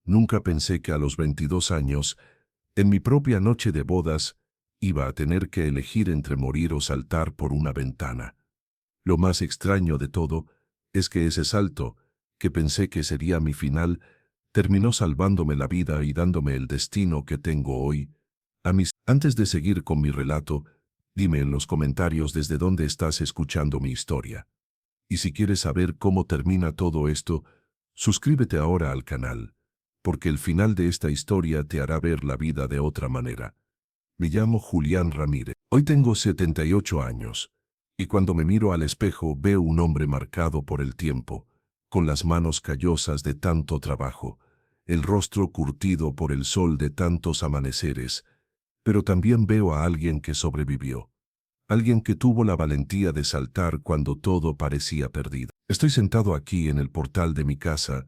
Nunca pensé que a los 22 años, en mi propia noche de bodas, iba a tener que elegir entre morir o saltar por una ventana. Lo más extraño de todo es que ese salto, que pensé que sería mi final, terminó salvándome la vida y dándome el destino que tengo hoy. Antes de seguir con mi relato, dime en los comentarios desde dónde estás escuchando mi historia. Y si quieres saber cómo termina todo esto, suscríbete ahora al canal, porque el final de esta historia te hará ver la vida de otra manera. Me llamo Julián Ramírez. Hoy tengo 78 años, y cuando me miro al espejo veo un hombre marcado por el tiempo, con las manos callosas de tanto trabajo, el rostro curtido por el sol de tantos amaneceres, pero también veo a alguien que sobrevivió. Alguien que tuvo la valentía de saltar cuando todo parecía perdido. Estoy sentado aquí en el portal de mi casa,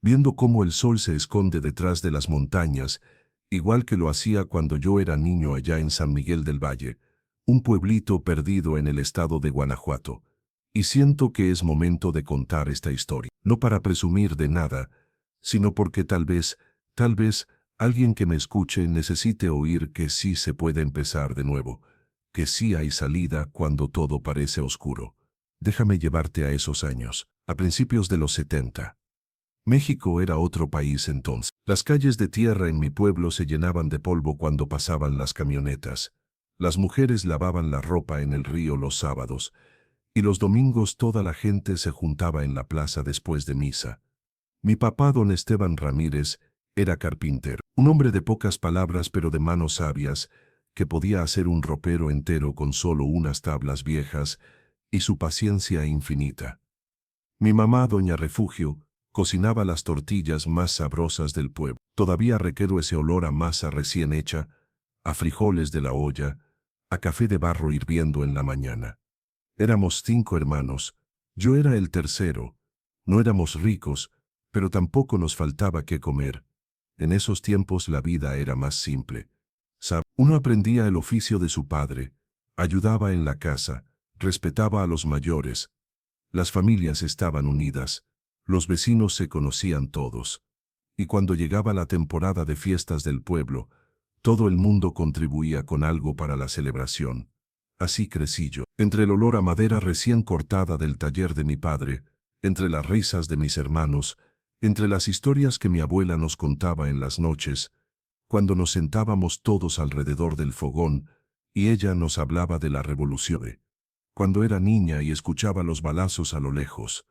viendo cómo el sol se esconde detrás de las montañas, igual que lo hacía cuando yo era niño allá en San Miguel del Valle, un pueblito perdido en el estado de Guanajuato. Y siento que es momento de contar esta historia, no para presumir de nada, sino porque tal vez, alguien que me escuche necesite oír que sí se puede empezar de nuevo, que sí hay salida cuando todo parece oscuro. Déjame llevarte a esos años, a principios de los 70. México era otro país entonces. Las calles de tierra en mi pueblo se llenaban de polvo cuando pasaban las camionetas. Las mujeres lavaban la ropa en el río los sábados, y los domingos toda la gente se juntaba en la plaza después de misa. Mi papá, don Esteban Ramírez, era carpintero, un hombre de pocas palabras pero de manos sabias, que podía hacer un ropero entero con solo unas tablas viejas y su paciencia infinita. Mi mamá, doña Refugio, cocinaba las tortillas más sabrosas del pueblo. Todavía recuerdo ese olor a masa recién hecha, a frijoles de la olla, a café de barro hirviendo en la mañana. Éramos 5 hermanos, yo era el tercero. No éramos ricos, pero tampoco nos faltaba qué comer. En esos tiempos la vida era más simple. Uno aprendía el oficio de su padre, ayudaba en la casa, respetaba a los mayores. Las familias estaban unidas, los vecinos se conocían todos. Y cuando llegaba la temporada de fiestas del pueblo, todo el mundo contribuía con algo para la celebración. Así crecí yo, entre el olor a madera recién cortada del taller de mi padre, entre las risas de mis hermanos, entre las historias que mi abuela nos contaba en las noches, cuando nos sentábamos todos alrededor del fogón y ella nos hablaba de la revolución. Cuando era niña y escuchaba los balazos a lo lejos,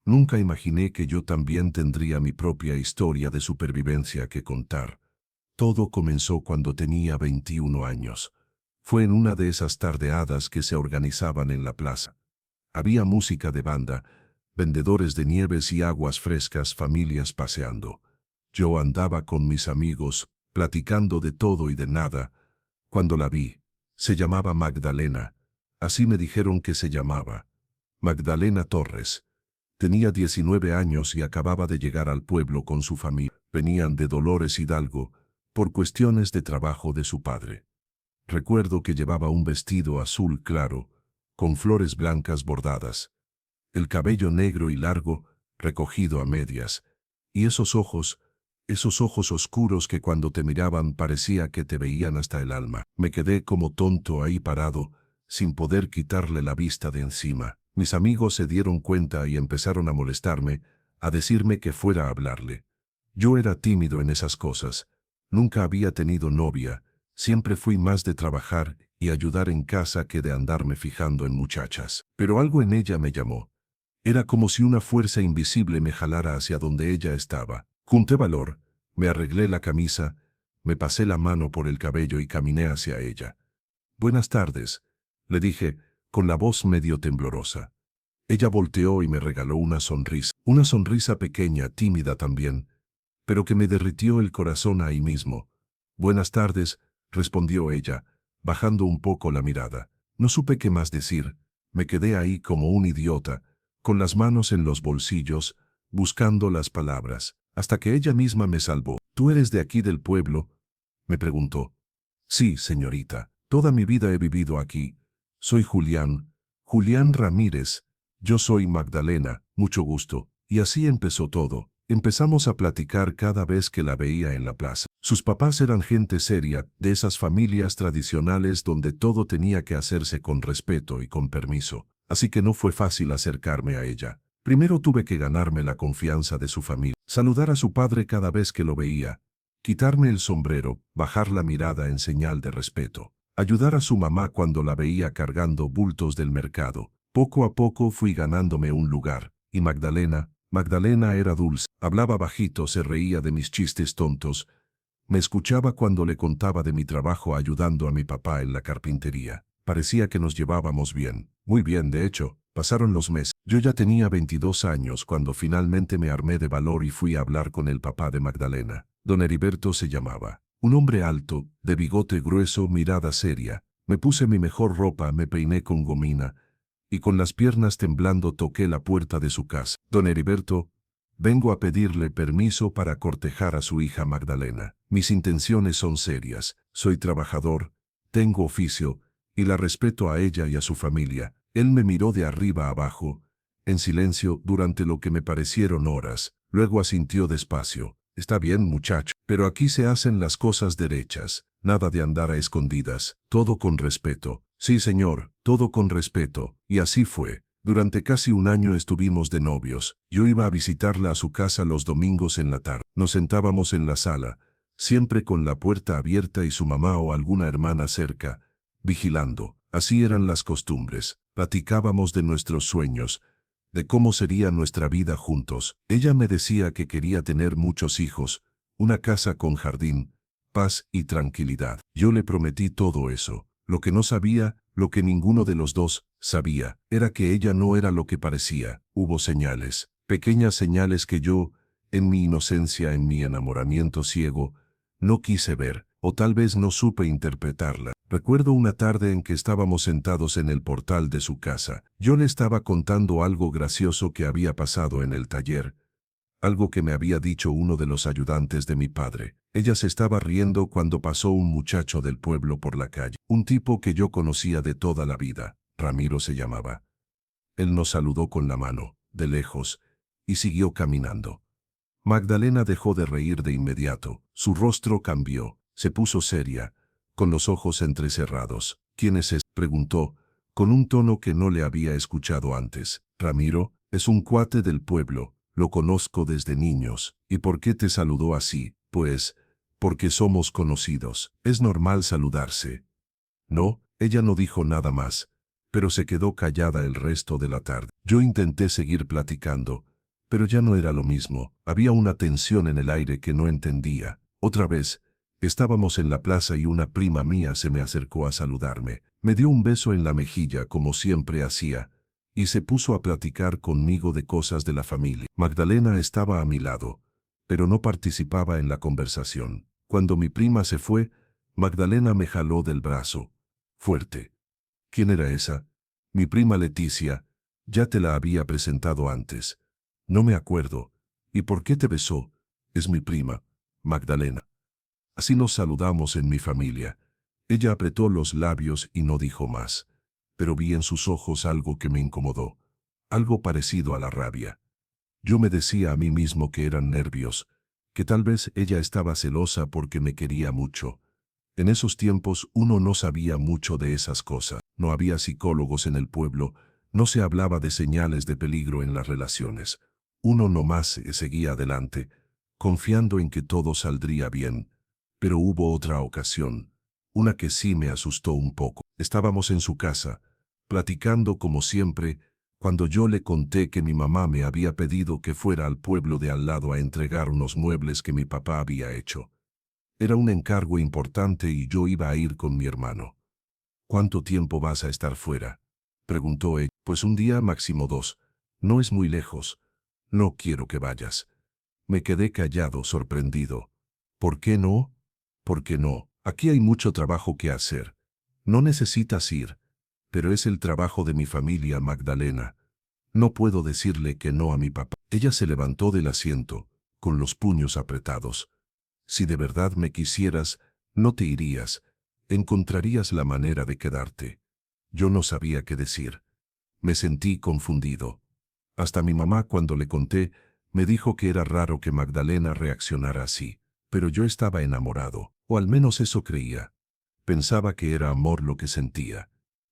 nunca imaginé que yo también tendría mi propia historia de supervivencia que contar. Todo comenzó cuando tenía 21 años. Fue en una de esas tardeadas que se organizaban en la plaza. Había música de banda, vendedores de nieves y aguas frescas, familias paseando. Yo andaba con mis amigos, platicando de todo y de nada, cuando la vi. Se llamaba Magdalena. Así me dijeron que se llamaba. Magdalena Torres. Tenía 19 años y acababa de llegar al pueblo con su familia. Venían de Dolores Hidalgo, por cuestiones de trabajo de su padre. Recuerdo que llevaba un vestido azul claro, con flores blancas bordadas, el cabello negro y largo, recogido a medias, y esos ojos oscuros que cuando te miraban parecía que te veían hasta el alma. Me quedé como tonto ahí parado, sin poder quitarle la vista de encima. Mis amigos se dieron cuenta y empezaron a molestarme, a decirme que fuera a hablarle. Yo era tímido en esas cosas. Nunca había tenido novia, siempre fui más de trabajar y ayudar en casa que de andarme fijando en muchachas. Pero algo en ella me llamó. Era como si una fuerza invisible me jalara hacia donde ella estaba. Junté valor, me arreglé la camisa, me pasé la mano por el cabello y caminé hacia ella. «Buenas tardes», le dije, con la voz medio temblorosa. Ella volteó y me regaló una sonrisa pequeña, tímida también, pero que me derritió el corazón ahí mismo. «Buenas tardes», respondió ella, bajando un poco la mirada. No supe qué más decir, me quedé ahí como un idiota, con las manos en los bolsillos, buscando las palabras, hasta que ella misma me salvó. «¿Tú eres de aquí del pueblo?», me preguntó. «Sí, señorita, toda mi vida he vivido aquí. Soy Julián Ramírez. Yo soy Magdalena, mucho gusto». Y así empezó todo. Empezamos a platicar cada vez que la veía en la plaza. Sus papás eran gente seria, de esas familias tradicionales donde todo tenía que hacerse con respeto y con permiso, así que no fue fácil acercarme a ella. Primero tuve que ganarme la confianza de su familia, saludar a su padre cada vez que lo veía, quitarme el sombrero, bajar la mirada en señal de respeto, ayudar a su mamá cuando la veía cargando bultos del mercado. Poco a poco fui ganándome un lugar, y Magdalena era dulce, hablaba bajito, se reía de mis chistes tontos, me escuchaba cuando le contaba de mi trabajo ayudando a mi papá en la carpintería. Parecía que nos llevábamos bien, muy bien de hecho. Pasaron los meses. Yo ya tenía 22 años cuando finalmente me armé de valor y fui a hablar con el papá de Magdalena. Don Heriberto se llamaba. Un hombre alto, de bigote grueso, mirada seria. Me puse mi mejor ropa, me peiné con gomina, y con las piernas temblando toqué la puerta de su casa. Don Heriberto, vengo a pedirle permiso para cortejar a su hija Magdalena. Mis intenciones son serias, soy trabajador, tengo oficio, y la respeto a ella y a su familia. Él me miró de arriba abajo, en silencio, durante lo que me parecieron horas. Luego asintió despacio. Está bien, muchacho, pero aquí se hacen las cosas derechas, nada de andar a escondidas, todo con respeto. Sí, señor, todo con respeto, y así fue. Durante casi un año estuvimos de novios. Yo iba a visitarla a su casa los domingos en la tarde. Nos sentábamos en la sala, siempre con la puerta abierta y su mamá o alguna hermana cerca, vigilando. Así eran las costumbres. Platicábamos de nuestros sueños, de cómo sería nuestra vida juntos. Ella me decía que quería tener muchos hijos, una casa con jardín, paz y tranquilidad. Yo le prometí todo eso. Lo que no sabía, lo que ninguno de los dos sabía, era que ella no era lo que parecía. Hubo señales, pequeñas señales que yo, en mi inocencia, en mi enamoramiento ciego, no quise ver, o tal vez no supe interpretarla. Recuerdo una tarde en que estábamos sentados en el portal de su casa. Yo le estaba contando algo gracioso que había pasado en el taller, algo que me había dicho uno de los ayudantes de mi padre. Ella se estaba riendo cuando pasó un muchacho del pueblo por la calle, un tipo que yo conocía de toda la vida. Ramiro se llamaba. Él nos saludó con la mano, de lejos, y siguió caminando. Magdalena dejó de reír de inmediato. Su rostro cambió, se puso seria, con los ojos entrecerrados. ¿Quién es ese?, preguntó, con un tono que no le había escuchado antes. Ramiro, es un cuate del pueblo, lo conozco desde niños. ¿Y por qué te saludó así? Pues, porque somos conocidos. Es normal saludarse. No, ella no dijo nada más, pero se quedó callada el resto de la tarde. Yo intenté seguir platicando, pero ya no era lo mismo. Había una tensión en el aire que no entendía. Otra vez, estábamos en la plaza y una prima mía se me acercó a saludarme. Me dio un beso en la mejilla como siempre hacía, y se puso a platicar conmigo de cosas de la familia. Magdalena estaba a mi lado, pero no participaba en la conversación. Cuando mi prima se fue, Magdalena me jaló del brazo. Fuerte. ¿Quién era esa? Mi prima Leticia. Ya te la había presentado antes. No me acuerdo. ¿Y por qué te besó? Es mi prima, Magdalena. Así nos saludamos en mi familia. Ella apretó los labios y no dijo más, pero vi en sus ojos algo que me incomodó, algo parecido a la rabia. Yo me decía a mí mismo que eran nervios, que tal vez ella estaba celosa porque me quería mucho. En esos tiempos uno no sabía mucho de esas cosas. No había psicólogos en el pueblo, no se hablaba de señales de peligro en las relaciones. Uno nomás seguía adelante, confiando en que todo saldría bien. Pero hubo otra ocasión, una que sí me asustó un poco. Estábamos en su casa, platicando como siempre, cuando yo le conté que mi mamá me había pedido que fuera al pueblo de al lado a entregar unos muebles que mi papá había hecho. Era un encargo importante y yo iba a ir con mi hermano. ¿Cuánto tiempo vas a estar fuera?, preguntó ella. Pues un día, máximo 2. No es muy lejos. No quiero que vayas. Me quedé callado, sorprendido. ¿Por qué no? ¿Por qué no? Aquí hay mucho trabajo que hacer. No necesitas ir. Pero es el trabajo de mi familia, Magdalena. No puedo decirle que no a mi papá. Ella se levantó del asiento, con los puños apretados. Si de verdad me quisieras, no te irías. Encontrarías la manera de quedarte. Yo no sabía qué decir. Me sentí confundido. Hasta mi mamá, cuando le conté, Me dijo que era raro que Magdalena reaccionara así, pero yo estaba enamorado, o al menos eso creía. Pensaba que era amor lo que sentía.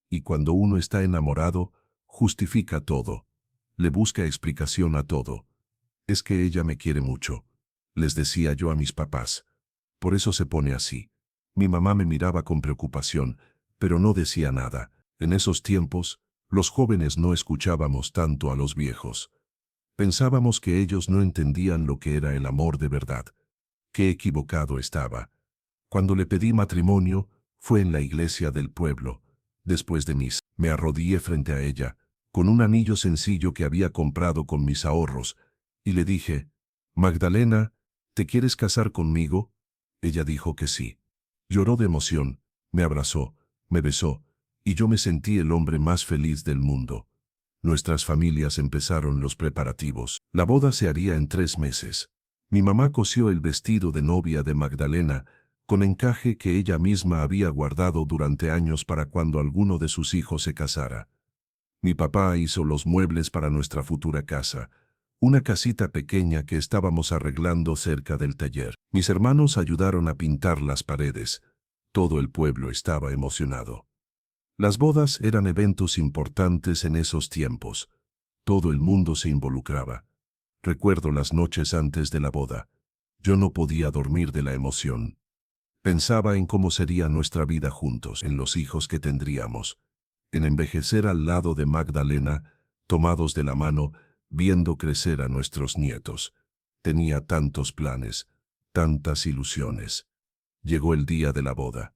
Y cuando uno está enamorado, justifica todo. Le busca explicación a todo. Es que ella me quiere mucho, les decía yo a mis papás. Por eso se pone así. Mi mamá me miraba con preocupación, pero no decía nada. En esos tiempos, los jóvenes no escuchábamos tanto a los viejos. Pensábamos que ellos no entendían lo que era el amor de verdad. Qué equivocado estaba. Cuando le pedí matrimonio, fue en la iglesia del pueblo. Después de misa, me arrodillé frente a ella, con un anillo sencillo que había comprado con mis ahorros, y le dije, «Magdalena, ¿te quieres casar conmigo?» Ella dijo que sí. Lloró de emoción, me abrazó, me besó, y yo me sentí el hombre más feliz del mundo. Nuestras familias empezaron los preparativos. La boda se haría en 3 meses. Mi mamá cosió el vestido de novia de Magdalena, con encaje que ella misma había guardado durante años para cuando alguno de sus hijos se casara. Mi papá hizo los muebles para nuestra futura casa, una casita pequeña que estábamos arreglando cerca del taller. Mis hermanos ayudaron a pintar las paredes. Todo el pueblo estaba emocionado. Las bodas eran eventos importantes en esos tiempos. Todo el mundo se involucraba. Recuerdo las noches antes de la boda. Yo no podía dormir de la emoción. Pensaba en cómo sería nuestra vida juntos, en los hijos que tendríamos, en envejecer al lado de Magdalena, tomados de la mano, viendo crecer a nuestros nietos. Tenía tantos planes, tantas ilusiones. Llegó el día de la boda.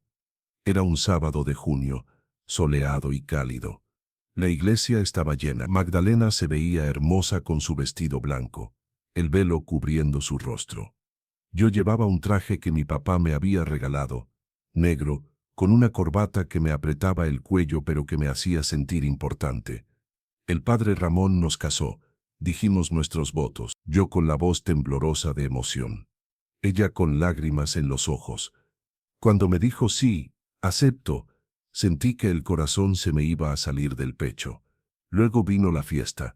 Era un sábado de junio, soleado y cálido. La iglesia estaba llena. Magdalena se veía hermosa con su vestido blanco, el velo cubriendo su rostro. Yo llevaba un traje que mi papá me había regalado, negro, con una corbata que me apretaba el cuello pero que me hacía sentir importante. El padre Ramón nos casó, dijimos nuestros votos, yo con la voz temblorosa de emoción, ella con lágrimas en los ojos. Cuando me dijo sí, acepto, sentí que el corazón se me iba a salir del pecho. Luego vino la fiesta,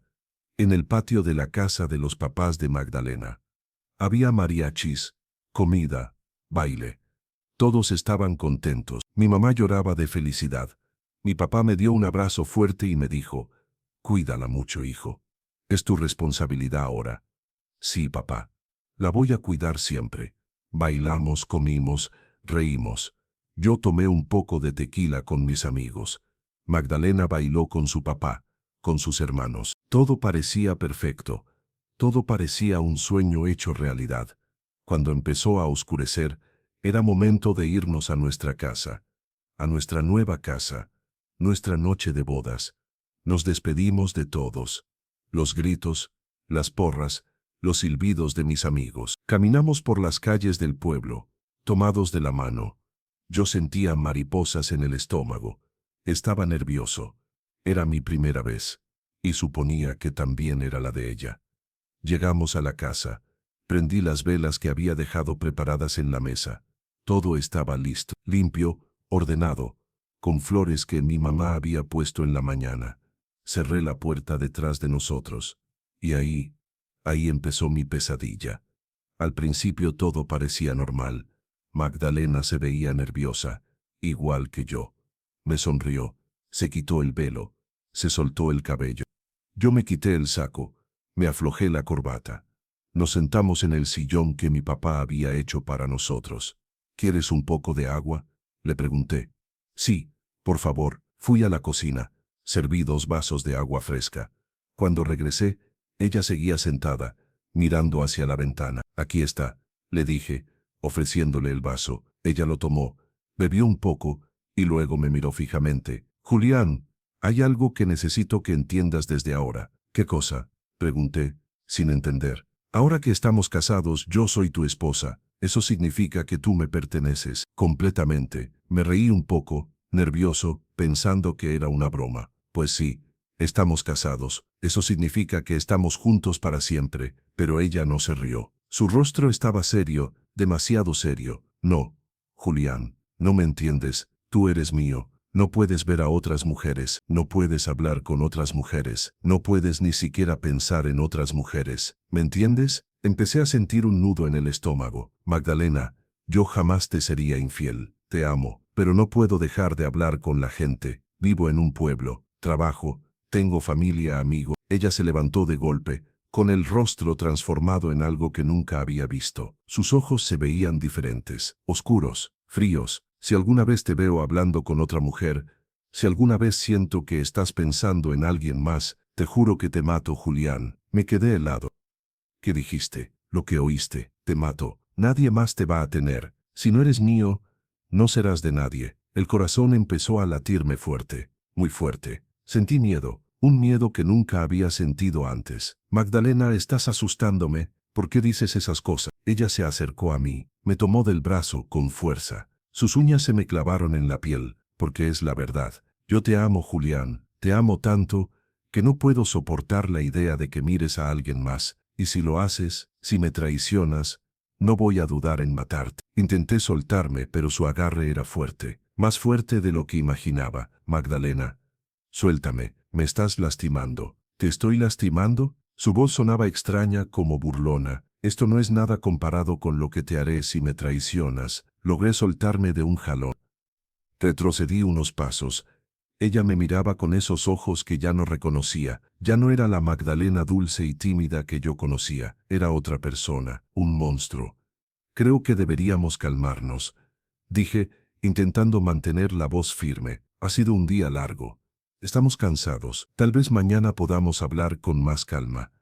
en el patio de la casa de los papás de Magdalena. Había mariachis, comida, baile. Todos estaban contentos. Mi mamá lloraba de felicidad. Mi papá me dio un abrazo fuerte y me dijo, «Cuídala mucho, hijo. Es tu responsabilidad ahora». «Sí, papá. La voy a cuidar siempre». Bailamos, comimos, reímos. Yo tomé un poco de tequila con mis amigos. Magdalena bailó con su papá, con sus hermanos. Todo parecía perfecto. Todo parecía un sueño hecho realidad. Cuando empezó a oscurecer, era momento de irnos a nuestra casa, a nuestra nueva casa, nuestra noche de bodas. Nos despedimos de todos. Los gritos, las porras, los silbidos de mis amigos. Caminamos por las calles del pueblo, tomados de la mano. Yo sentía mariposas en el estómago. Estaba nervioso. Era mi primera vez, y suponía que también era la de ella. Llegamos a la casa. Prendí las velas que había dejado preparadas en la mesa. Todo estaba listo, limpio, ordenado, con flores que mi mamá había puesto en la mañana. Cerré la puerta detrás de nosotros. Y ahí empezó mi pesadilla. Al principio todo parecía normal. Magdalena se veía nerviosa, igual que yo. Me sonrió, se quitó el velo, se soltó el cabello. Yo me quité el saco, me aflojé la corbata. Nos sentamos en el sillón que mi papá había hecho para nosotros. ¿Quieres un poco de agua?, le pregunté. Sí, por favor. Fui a la cocina. Serví 2 vasos de agua fresca. Cuando regresé, ella seguía sentada, mirando hacia la ventana. Aquí está, le dije, ofreciéndole el vaso. Ella lo tomó, bebió un poco, y luego me miró fijamente. Julián, hay algo que necesito que entiendas desde ahora. ¿Qué cosa?, pregunté, sin entender. Ahora que estamos casados, yo soy tu esposa. Eso significa que tú me perteneces completamente. Me reí un poco, nervioso, pensando que era una broma. Pues sí, estamos casados. Eso significa que estamos juntos para siempre. Pero ella no se rió. Su rostro estaba serio, demasiado serio. No, Julián, no me entiendes. Tú eres mío. No puedes ver a otras mujeres, no puedes hablar con otras mujeres, no puedes ni siquiera pensar en otras mujeres. ¿Me entiendes? Empecé a sentir un nudo en el estómago. Magdalena, yo jamás te sería infiel. Te amo, pero no puedo dejar de hablar con la gente. Vivo en un pueblo, trabajo, tengo familia, amigos. Ella se levantó de golpe, con el rostro transformado en algo que nunca había visto. Sus ojos se veían diferentes, oscuros, fríos. Si alguna vez te veo hablando con otra mujer, si alguna vez siento que estás pensando en alguien más, te juro que te mato, Julián. Me quedé helado. ¿Qué dijiste? Lo que oíste. Te mato. Nadie más te va a tener. Si no eres mío, no serás de nadie. El corazón empezó a latirme fuerte, muy fuerte. Sentí miedo, un miedo que nunca había sentido antes. Magdalena, estás asustándome. ¿Por qué dices esas cosas? Ella se acercó a mí, me tomó del brazo con fuerza. Sus uñas se me clavaron en la piel, porque es la verdad. Yo te amo, Julián, te amo tanto, que no puedo soportar la idea de que mires a alguien más. Y si lo haces, si me traicionas, no voy a dudar en matarte. Intenté soltarme, pero su agarre era fuerte, más fuerte de lo que imaginaba. Magdalena, suéltame, me estás lastimando. ¿Te estoy lastimando? Su voz sonaba extraña, como burlona. Esto no es nada comparado con lo que te haré si me traicionas. Logré soltarme de un jalón. Retrocedí unos pasos. Ella me miraba con esos ojos que ya no reconocía. Ya no era la Magdalena dulce y tímida que yo conocía. Era otra persona, un monstruo. Creo que deberíamos calmarnos, dije, intentando mantener la voz firme. Ha sido un día largo. Estamos cansados. Tal vez mañana podamos hablar con más calma.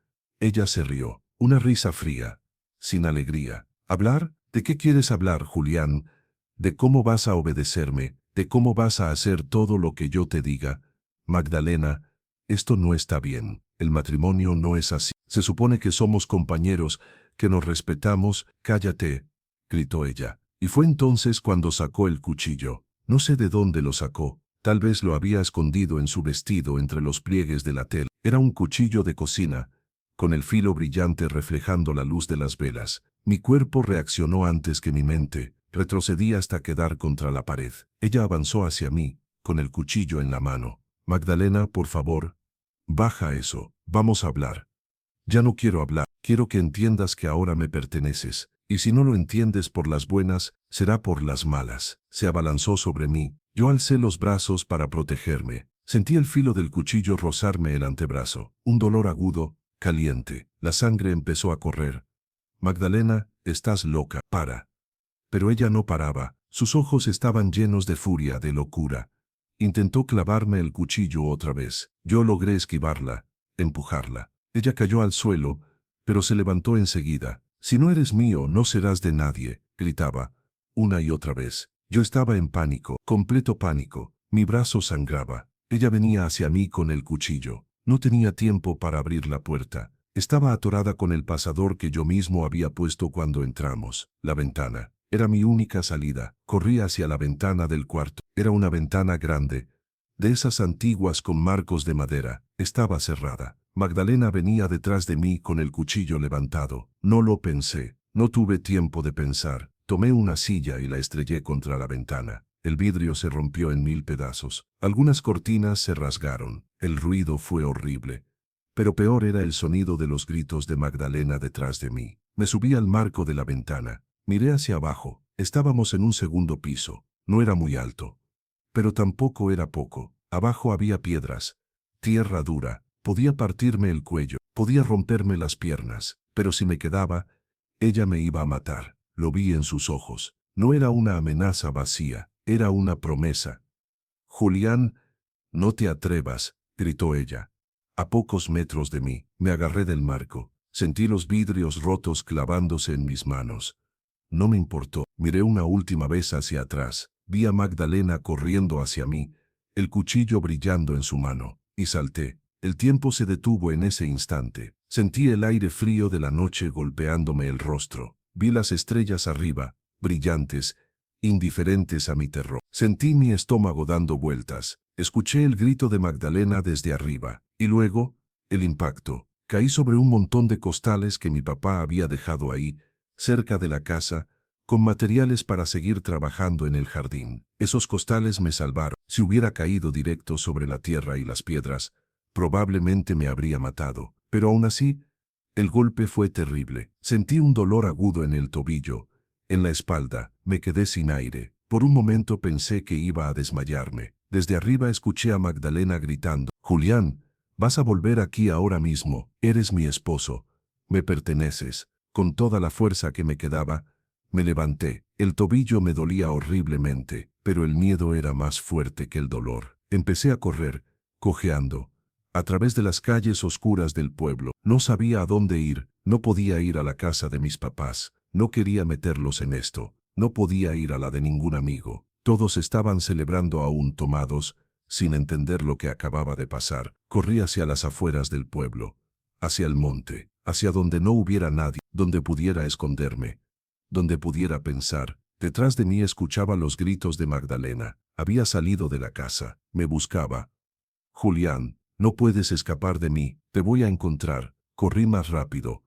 Ella se rió. Una risa fría, sin alegría. ¿Hablar? ¿De qué quieres hablar, Julián? ¿De cómo vas a obedecerme? ¿De cómo vas a hacer todo lo que yo te diga? Magdalena, esto no está bien. El matrimonio no es así. Se supone que somos compañeros, que nos respetamos. Cállate, gritó ella. Y fue entonces cuando sacó el cuchillo. No sé de dónde lo sacó. Tal vez lo había escondido en su vestido entre los pliegues de la tela. Era un cuchillo de cocina, con el filo brillante reflejando la luz de las velas. Mi cuerpo reaccionó antes que mi mente. Retrocedí hasta quedar contra la pared. Ella avanzó hacia mí, con el cuchillo en la mano. Magdalena, por favor, baja eso. Vamos a hablar. Ya no quiero hablar. Quiero que entiendas que ahora me perteneces. Y si no lo entiendes por las buenas, será por las malas. Se abalanzó sobre mí. Yo alcé los brazos para protegerme. Sentí el filo del cuchillo rozarme el antebrazo. Un dolor agudo, caliente. La sangre empezó a correr. Magdalena, estás loca. Para. Pero ella no paraba. Sus ojos estaban llenos de furia, de locura. Intentó clavarme el cuchillo otra vez. Yo logré esquivarla, empujarla. Ella cayó al suelo, pero se levantó enseguida. Si no eres mío, no serás de nadie, gritaba, una y otra vez. Yo estaba en pánico, completo pánico. Mi brazo sangraba. Ella venía hacia mí con el cuchillo. No tenía tiempo para abrir la puerta. Estaba atorada con el pasador que yo mismo había puesto cuando entramos. La ventana. Era mi única salida. Corrí hacia la ventana del cuarto. Era una ventana grande, de esas antiguas con marcos de madera. Estaba cerrada. Magdalena venía detrás de mí con el cuchillo levantado. No lo pensé. No tuve tiempo de pensar. Tomé una silla y la estrellé contra la ventana. El vidrio se rompió en 1000 pedazos. Algunas cortinas se rasgaron. El ruido fue horrible. Pero peor era el sonido de los gritos de Magdalena detrás de mí. Me subí al marco de la ventana. Miré hacia abajo. Estábamos en un segundo piso. No era muy alto, pero tampoco era poco. Abajo había piedras, tierra dura. Podía partirme el cuello, podía romperme las piernas, pero si me quedaba, ella me iba a matar. Lo vi en sus ojos. No era una amenaza vacía, era una promesa. Julián, no te atrevas, gritó ella. A pocos metros de mí, me agarré del marco. Sentí los vidrios rotos clavándose en mis manos. No me importó. Miré una última vez hacia atrás. Vi a Magdalena corriendo hacia mí, el cuchillo brillando en su mano, y salté. El tiempo se detuvo en ese instante. Sentí el aire frío de la noche golpeándome el rostro. Vi las estrellas arriba, brillantes, indiferentes a mi terror. Sentí mi estómago dando vueltas. Escuché el grito de Magdalena desde arriba, y luego, el impacto. Caí sobre un montón de costales que mi papá había dejado ahí, cerca de la casa, con materiales para seguir trabajando en el jardín. Esos costales me salvaron. Si hubiera caído directo sobre la tierra y las piedras, probablemente me habría matado. Pero aún así, el golpe fue terrible. Sentí un dolor agudo en el tobillo, en la espalda. Me quedé sin aire. Por un momento pensé que iba a desmayarme. Desde arriba escuché a Magdalena gritando: «Julián, vas a volver aquí ahora mismo. Eres mi esposo. Me perteneces». Con toda la fuerza que me quedaba, me levanté. El tobillo me dolía horriblemente, pero el miedo era más fuerte que el dolor. Empecé a correr, cojeando, a través de las calles oscuras del pueblo. No sabía a dónde ir, no podía ir a la casa de mis papás, no quería meterlos en esto, no podía ir a la de ningún amigo. Todos estaban celebrando aún tomados, sin entender lo que acababa de pasar. Corrí hacia las afueras del pueblo, hacia el monte, hacia donde no hubiera nadie, donde pudiera esconderme, donde pudiera pensar. Detrás de mí escuchaba los gritos de Magdalena. Había salido de la casa, me buscaba. «Julián, no puedes escapar de mí, te voy a encontrar». Corrí más rápido,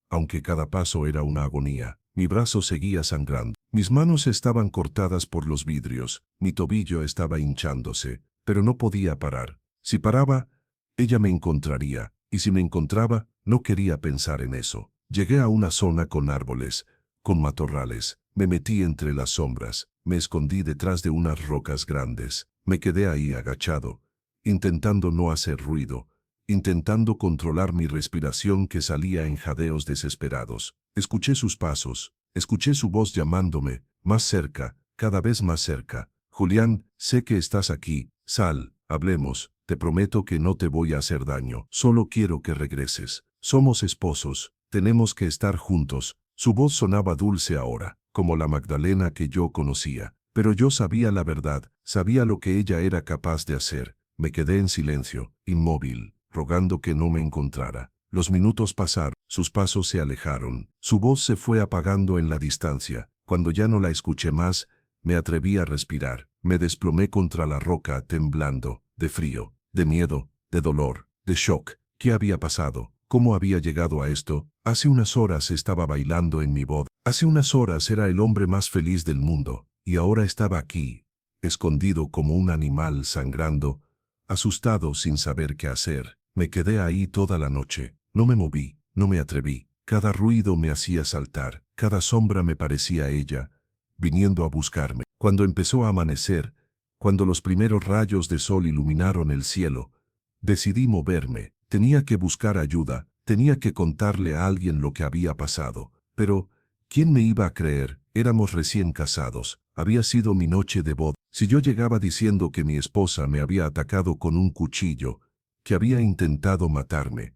aunque cada paso era una agonía. Mi brazo seguía sangrando. Mis manos estaban cortadas por los vidrios, mi tobillo estaba hinchándose, pero no podía parar. Si paraba, ella me encontraría, y si me encontraba, no quería pensar en eso. Llegué a una zona con árboles, con matorrales. Me metí entre las sombras, me escondí detrás de unas rocas grandes. Me quedé ahí agachado, intentando no hacer ruido, intentando controlar mi respiración que salía en jadeos desesperados. Escuché sus pasos, escuché su voz llamándome, más cerca, cada vez más cerca. «Julián, sé que estás aquí, sal, hablemos, te prometo que no te voy a hacer daño, solo quiero que regreses. Somos esposos, tenemos que estar juntos». Su voz sonaba dulce ahora, como la Magdalena que yo conocía, pero yo sabía la verdad, sabía lo que ella era capaz de hacer. Me quedé en silencio, inmóvil, rogando que no me encontrara. Los minutos pasaron, sus pasos se alejaron, su voz se fue apagando en la distancia. Cuando ya no la escuché más, me atreví a respirar. Me desplomé contra la roca temblando, de frío, de miedo, de dolor, de shock. ¿Qué había pasado? ¿Cómo había llegado a esto? Hace unas horas estaba bailando en mi boda. Hace unas horas era el hombre más feliz del mundo, y ahora estaba aquí, escondido como un animal sangrando, asustado sin saber qué hacer. Me quedé ahí toda la noche. No me moví, no me atreví. Cada ruido me hacía saltar, cada sombra me parecía ella, viniendo a buscarme. Cuando empezó a amanecer, cuando los primeros rayos de sol iluminaron el cielo, decidí moverme. Tenía que buscar ayuda, tenía que contarle a alguien lo que había pasado. Pero, ¿quién me iba a creer? Éramos recién casados, había sido mi noche de boda. Si yo llegaba diciendo que mi esposa me había atacado con un cuchillo, que había intentado matarme,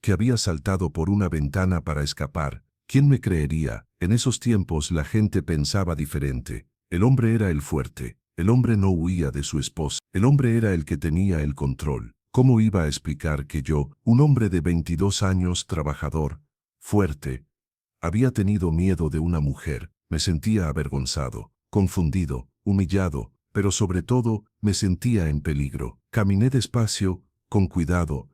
que había saltado por una ventana para escapar, ¿quién me creería? En esos tiempos la gente pensaba diferente. El hombre era el fuerte, el hombre no huía de su esposa, el hombre era el que tenía el control. ¿Cómo iba a explicar que yo, un hombre de 22 años, trabajador, fuerte, había tenido miedo de una mujer? Me sentía avergonzado, confundido, humillado, pero sobre todo, me sentía en peligro. Caminé despacio, con cuidado,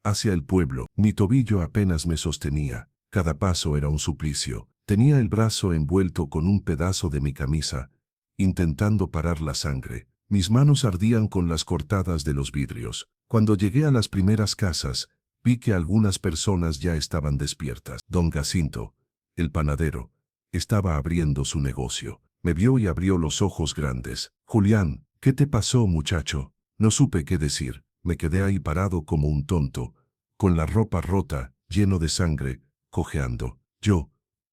hacia el pueblo. Mi tobillo apenas me sostenía. Cada paso era un suplicio. Tenía el brazo envuelto con un pedazo de mi camisa, intentando parar la sangre. Mis manos ardían con las cortadas de los vidrios. Cuando llegué a las primeras casas, vi que algunas personas ya estaban despiertas. Don Jacinto, el panadero, estaba abriendo su negocio. Me vio y abrió los ojos grandes. «Julián, ¿qué te pasó, muchacho?» No supe qué decir. Me quedé ahí parado como un tonto, con la ropa rota, lleno de sangre, cojeando. «Yo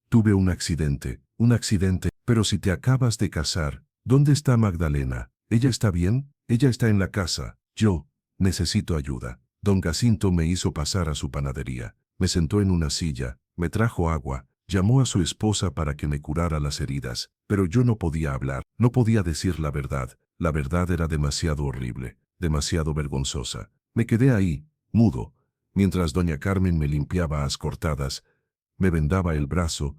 tuve un accidente, pero si te acabas de casar, ¿dónde está Magdalena? ¿Ella está bien? Ella está en la casa. Yo necesito ayuda». Don Jacinto me hizo pasar a su panadería. Me sentó en una silla, me trajo agua, llamó a su esposa para que me curara las heridas, pero yo no podía hablar, no podía decir la verdad. La verdad era demasiado horrible, demasiado vergonzosa. Me quedé ahí, mudo, mientras doña Carmen me limpiaba as cortadas, me vendaba el brazo,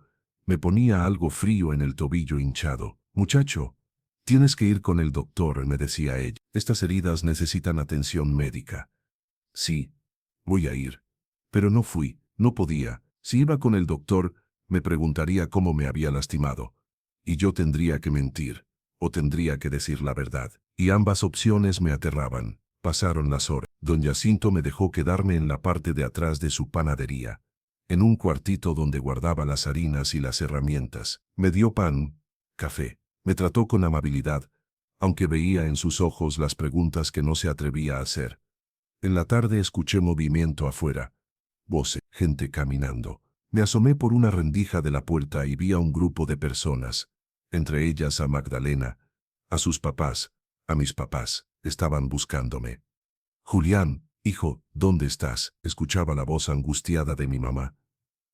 me ponía algo frío en el tobillo hinchado. «Muchacho, tienes que ir con el doctor», me decía ella. «Estas heridas necesitan atención médica». Sí, voy a ir. Pero no fui, no podía. Si iba con el doctor, me preguntaría cómo me había lastimado. Y yo tendría que mentir. o tendría que decir la verdad. Y ambas opciones me aterraban. Pasaron las horas. Don Jacinto me dejó quedarme en la parte de atrás de su panadería, en un cuartito donde guardaba las harinas y las herramientas. Me dio pan, café. Me trató con amabilidad, aunque veía en sus ojos las preguntas que no se atrevía a hacer. En la tarde escuché movimiento afuera. Voces, gente caminando. Me asomé por una rendija de la puerta y vi a un grupo de personas, entre ellas a Magdalena, a sus papás, a mis papás. Estaban buscándome. Julián, hijo, ¿dónde estás? Escuchaba la voz angustiada de mi mamá.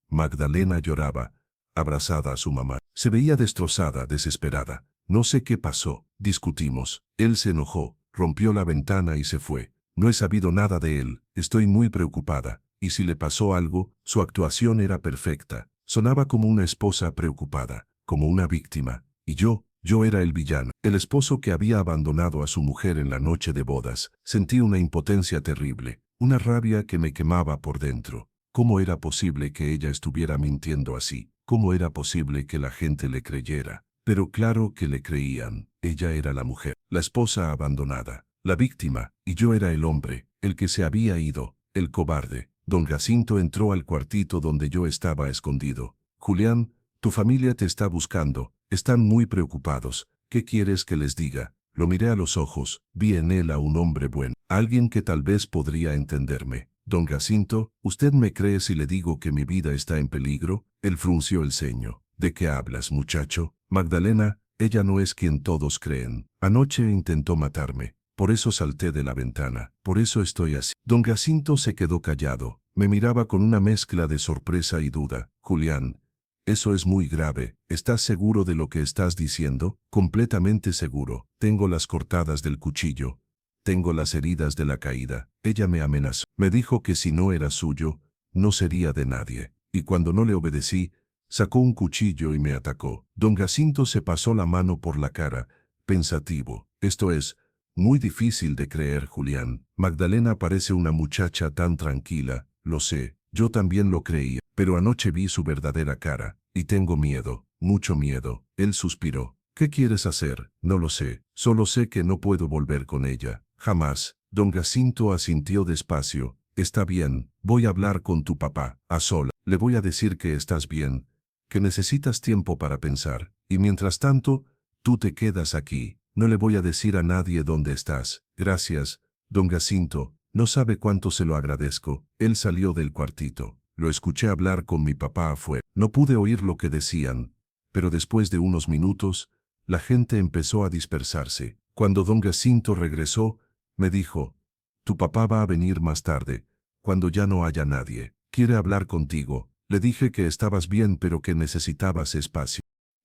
Magdalena lloraba, abrazada a su mamá. Se veía destrozada, desesperada. No sé qué pasó. Discutimos. Él se enojó, rompió la ventana y se fue. No he sabido nada de él. Estoy muy preocupada. Y si le pasó algo, su actuación era perfecta. Sonaba como una esposa preocupada, como una víctima. Y yo era el villano. El esposo que había abandonado a su mujer en la noche de bodas. Sentí una impotencia terrible, una rabia que me quemaba por dentro. ¿Cómo era posible que ella estuviera mintiendo así? ¿Cómo era posible que la gente le creyera? Pero claro que le creían. Ella era la mujer, la esposa abandonada, la víctima, y yo era el hombre, el que se había ido, el cobarde. Don Jacinto entró al cuartito donde yo estaba escondido. Julián, tu familia te está buscando, están muy preocupados. ¿Qué quieres que les diga? Lo miré a los ojos, vi en él a un hombre bueno, alguien que tal vez podría entenderme. Don Jacinto, ¿usted me cree si le digo que mi vida está en peligro? Él frunció el ceño. ¿De qué hablas, muchacho? Magdalena, ella no es quien todos creen. Anoche intentó matarme. Por eso salté de la ventana. Por eso estoy así. Don Jacinto se quedó callado. Me miraba con una mezcla de sorpresa y duda. Julián, eso es muy grave. ¿Estás seguro de lo que estás diciendo? Completamente seguro. Tengo las cortadas del cuchillo. Tengo las heridas de la caída. Ella me amenazó. Me dijo que si no era suyo, no sería de nadie. Y cuando no le obedecí, sacó un cuchillo y me atacó. Don Jacinto se pasó la mano por la cara, pensativo. Esto es muy difícil de creer, Julián. Magdalena parece una muchacha tan tranquila. Lo sé, yo también lo creía. Pero anoche vi su verdadera cara, y tengo miedo, mucho miedo. Él suspiró. ¿Qué quieres hacer? No lo sé. Solo sé que no puedo volver con ella. Jamás. Don Jacinto asintió despacio. Está bien, voy a hablar con tu papá, a sola. Le voy a decir que estás bien, que necesitas tiempo para pensar, y mientras tanto, tú te quedas aquí. No le voy a decir a nadie dónde estás. Gracias, don Jacinto. No sabe cuánto se lo agradezco. Él salió del cuartito. Lo escuché hablar con mi papá afuera. No pude oír lo que decían, pero después de unos minutos, la gente empezó a dispersarse. Cuando don Jacinto regresó, me dijo, tu papá va a venir más tarde, cuando ya no haya nadie. Quiere hablar contigo. Le dije que estabas bien pero que necesitabas espacio.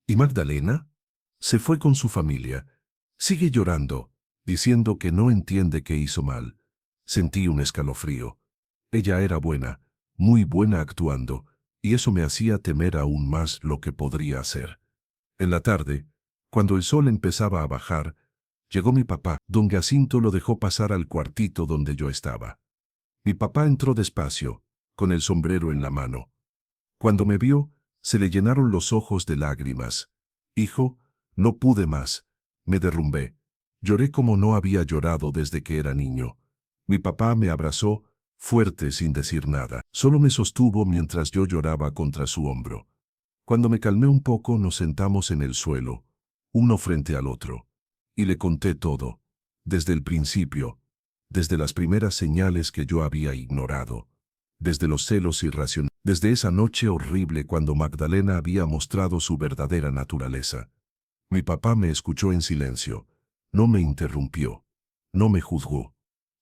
¿Y Magdalena? Se fue con su familia. Sigue llorando, diciendo que no entiende que hizo mal. Sentí un escalofrío. Ella era buena, muy buena actuando, y eso me hacía temer aún más lo que podría hacer. En la tarde, cuando el sol empezaba a bajar, llegó mi papá. Don Jacinto lo dejó pasar al cuartito donde yo estaba. Mi papá entró despacio, con el sombrero en la mano. Cuando me vio, se le llenaron los ojos de lágrimas. Hijo, no pude más. Me derrumbé. Lloré como no había llorado desde que era niño. Mi papá me abrazó, fuerte sin decir nada. Solo me sostuvo mientras yo lloraba contra su hombro. Cuando me calmé un poco nos sentamos en el suelo, uno frente al otro. Y le conté todo, desde el principio, desde las primeras señales que yo había ignorado, desde los celos irracionales, desde esa noche horrible cuando Magdalena había mostrado su verdadera naturaleza. Mi papá me escuchó en silencio, no me interrumpió, no me juzgó,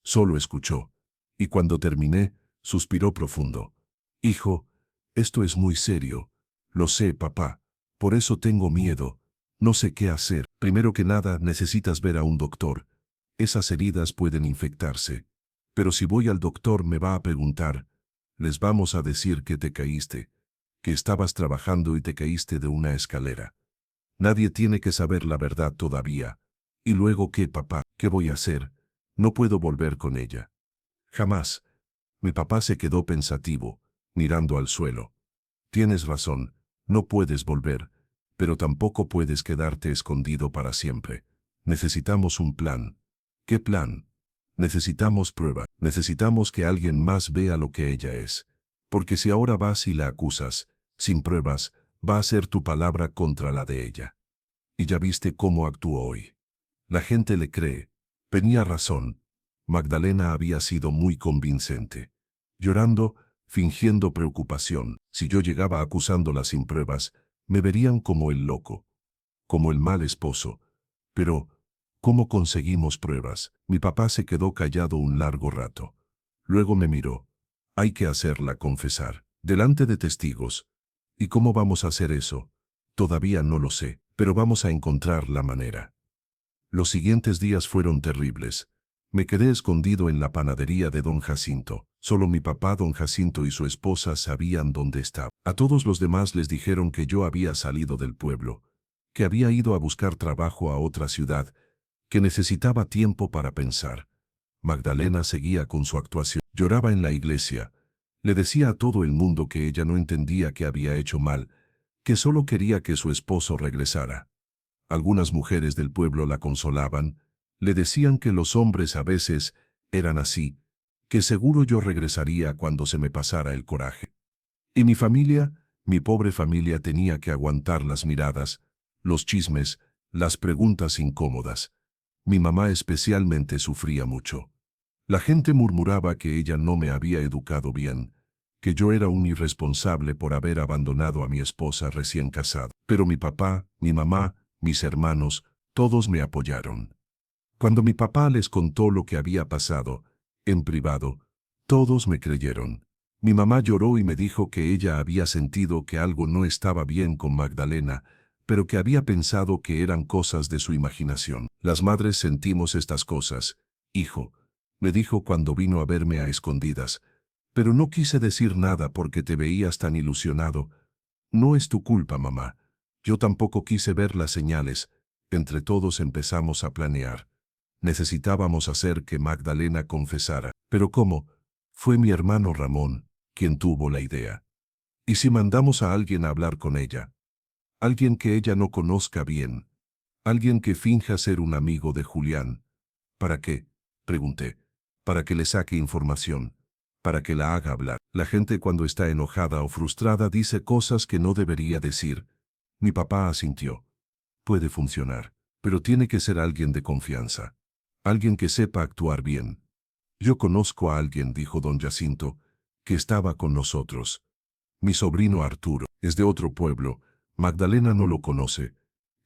solo escuchó. Y cuando terminé, suspiró profundo. Hijo, esto es muy serio. Lo sé, papá. Por eso tengo miedo. No sé qué hacer. Primero que nada, necesitas ver a un doctor. Esas heridas pueden infectarse. Pero si voy al doctor me va a preguntar, les vamos a decir que te caíste, que estabas trabajando y te caíste de una escalera. Nadie tiene que saber la verdad todavía. ¿Y luego qué, papá? ¿Qué voy a hacer? No puedo volver con ella. Jamás. Mi papá se quedó pensativo, mirando al suelo. Tienes razón, no puedes volver, Pero tampoco puedes quedarte escondido para siempre. Necesitamos un plan. ¿Qué plan? Necesitamos prueba. Necesitamos que alguien más vea lo que ella es. Porque si ahora vas y la acusas, sin pruebas, va a ser tu palabra contra la de ella. Y ya viste cómo actuó hoy. La gente le cree. Tenía razón. Magdalena había sido muy convincente. Llorando, fingiendo preocupación. Si yo llegaba acusándola sin pruebas, me verían como el loco, como el mal esposo. Pero, ¿cómo conseguimos pruebas? Mi papá se quedó callado un largo rato. Luego me miró. Hay que hacerla confesar, delante de testigos. ¿Y cómo vamos a hacer eso? Todavía no lo sé, pero vamos a encontrar la manera. Los siguientes días fueron terribles. Me quedé escondido en la panadería de don Jacinto. Solo mi papá, don Jacinto y su esposa sabían dónde estaba. A todos los demás les dijeron que yo había salido del pueblo, que había ido a buscar trabajo a otra ciudad, que necesitaba tiempo para pensar. Magdalena seguía con su actuación. Lloraba en la iglesia. Le decía a todo el mundo que ella no entendía que había hecho mal, que solo quería que su esposo regresara. Algunas mujeres del pueblo la consolaban, le decían que los hombres a veces eran así, que seguro yo regresaría cuando se me pasara el coraje. Y mi familia, mi pobre familia tenía que aguantar las miradas, los chismes, las preguntas incómodas. Mi mamá especialmente sufría mucho. La gente murmuraba que ella no me había educado bien, que yo era un irresponsable por haber abandonado a mi esposa recién casada. Pero mi papá, mi mamá, mis hermanos, todos me apoyaron. Cuando mi papá les contó lo que había pasado, en privado, todos me creyeron. Mi mamá lloró y me dijo que ella había sentido que algo no estaba bien con Magdalena, pero que había pensado que eran cosas de su imaginación. Las madres sentimos estas cosas, hijo, me dijo cuando vino a verme a escondidas, pero no quise decir nada porque te veías tan ilusionado. No es tu culpa, mamá. Yo tampoco quise ver las señales. Entre todos empezamos a planear. Necesitábamos hacer que Magdalena confesara. ¿Pero cómo? Fue mi hermano Ramón quien tuvo la idea. ¿Y si mandamos a alguien a hablar con ella? Alguien que ella no conozca bien. Alguien que finja ser un amigo de Julián. ¿Para qué? Pregunté. Para que le saque información. Para que la haga hablar. La gente cuando está enojada o frustrada dice cosas que no debería decir. Mi papá asintió. Puede funcionar, pero tiene que ser alguien de confianza. Alguien que sepa actuar bien. Yo conozco a alguien, dijo don Jacinto, que estaba con nosotros. Mi sobrino Arturo, es de otro pueblo. Magdalena no lo conoce.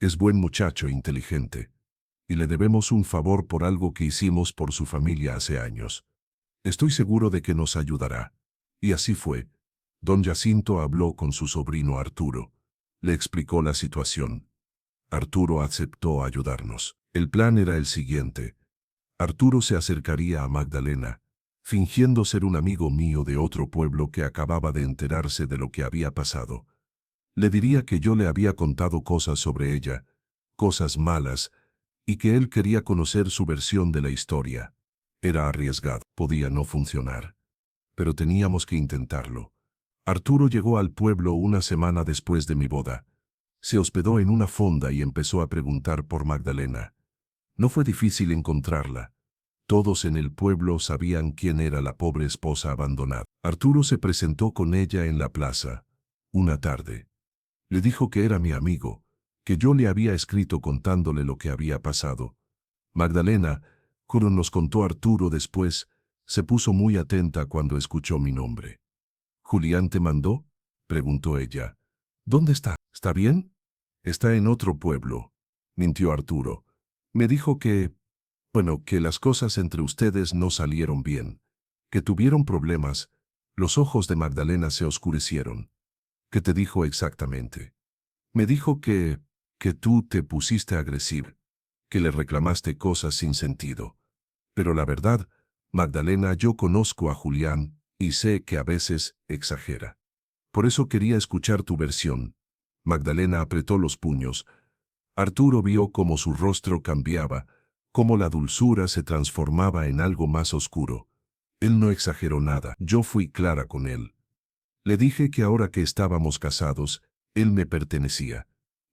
Es buen muchacho, inteligente. Y le debemos un favor por algo que hicimos por su familia hace años. Estoy seguro de que nos ayudará. Y así fue. Don Jacinto habló con su sobrino Arturo. Le explicó la situación. Arturo aceptó ayudarnos. El plan era el siguiente. Arturo se acercaría a Magdalena, fingiendo ser un amigo mío de otro pueblo que acababa de enterarse de lo que había pasado. Le diría que yo le había contado cosas sobre ella, cosas malas, y que él quería conocer su versión de la historia. Era arriesgado, podía no funcionar. Pero teníamos que intentarlo. Arturo llegó al pueblo una semana después de mi boda. Se hospedó en una fonda y empezó a preguntar por Magdalena. No fue difícil encontrarla. Todos en el pueblo sabían quién era la pobre esposa abandonada. Arturo se presentó con ella en la plaza, una tarde. Le dijo que era mi amigo, que yo le había escrito contándole lo que había pasado. Magdalena, como nos contó Arturo después, se puso muy atenta cuando escuchó mi nombre. ¿Julián te mandó?, preguntó ella. ¿Dónde está? ¿Está bien? Está en otro pueblo, mintió Arturo. Me dijo que las cosas entre ustedes no salieron bien, que tuvieron problemas. Los ojos de Magdalena se oscurecieron. ¿Qué te dijo exactamente? Me dijo que tú te pusiste agresivo, que le reclamaste cosas sin sentido. Pero la verdad, Magdalena, yo conozco a Julián y sé que a veces exagera. Por eso quería escuchar tu versión. Magdalena apretó los puños. Arturo vio cómo su rostro cambiaba, cómo la dulzura se transformaba en algo más oscuro. Él no exageró nada. Yo fui clara con él. Le dije que ahora que estábamos casados, él me pertenecía.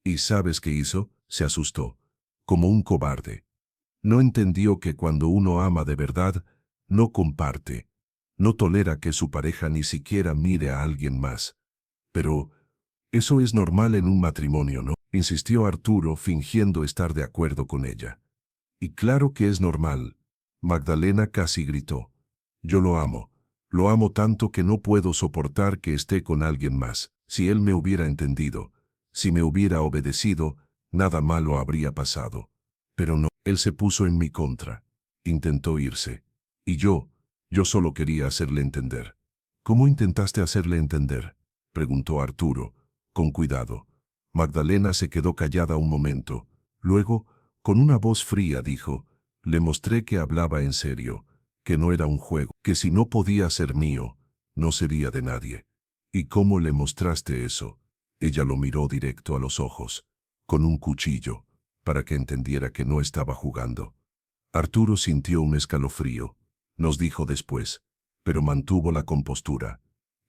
¿Y sabes qué hizo? Se asustó, como un cobarde. No entendió que cuando uno ama de verdad, no comparte, no tolera que su pareja ni siquiera mire a alguien más. Pero eso es normal en un matrimonio, ¿no? Insistió Arturo, fingiendo estar de acuerdo con ella. Y claro que es normal. Magdalena casi gritó. Yo lo amo tanto que no puedo soportar que esté con alguien más. Si él me hubiera entendido, si me hubiera obedecido, nada malo habría pasado. Pero no, él se puso en mi contra. Intentó irse. Y yo solo quería hacerle entender. ¿Cómo intentaste hacerle entender? Preguntó Arturo, con cuidado. Magdalena se quedó callada un momento. Luego, con una voz fría dijo, le mostré que hablaba en serio, que no era un juego, que si no podía ser mío, no sería de nadie. ¿Y cómo le mostraste eso? Ella lo miró directo a los ojos, con un cuchillo, para que entendiera que no estaba jugando. Arturo sintió un escalofrío. Nos dijo después, pero mantuvo la compostura.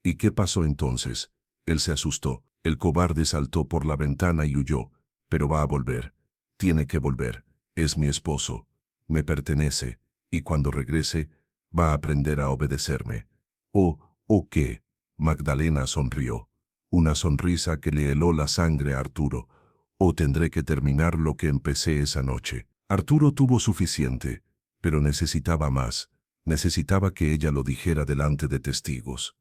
¿Y qué pasó entonces? Él se asustó. El cobarde saltó por la ventana y huyó. Pero va a volver. Tiene que volver. Es mi esposo. Me pertenece. Y cuando regrese, va a aprender a obedecerme. ¿O qué? Magdalena sonrió. Una sonrisa que le heló la sangre a Arturo. O tendré que terminar lo que empecé esa noche. Arturo tuvo suficiente, pero necesitaba más. Necesitaba que ella lo dijera delante de testigos.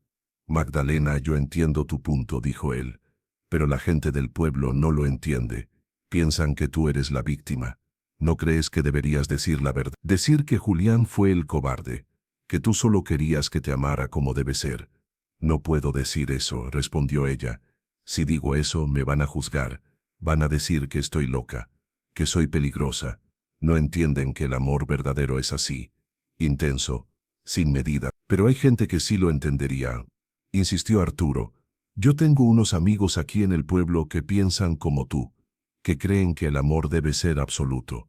Magdalena, yo entiendo tu punto, dijo él. Pero la gente del pueblo no lo entiende. Piensan que tú eres la víctima. ¿No crees que deberías decir la verdad? Decir que Julián fue el cobarde, que tú solo querías que te amara como debe ser. No puedo decir eso, respondió ella. Si digo eso, me van a juzgar. Van a decir que estoy loca, que soy peligrosa. No entienden que el amor verdadero es así, intenso, sin medida. Pero hay gente que sí lo entendería, insistió Arturo. Yo tengo unos amigos aquí en el pueblo que piensan como tú, que creen que el amor debe ser absoluto.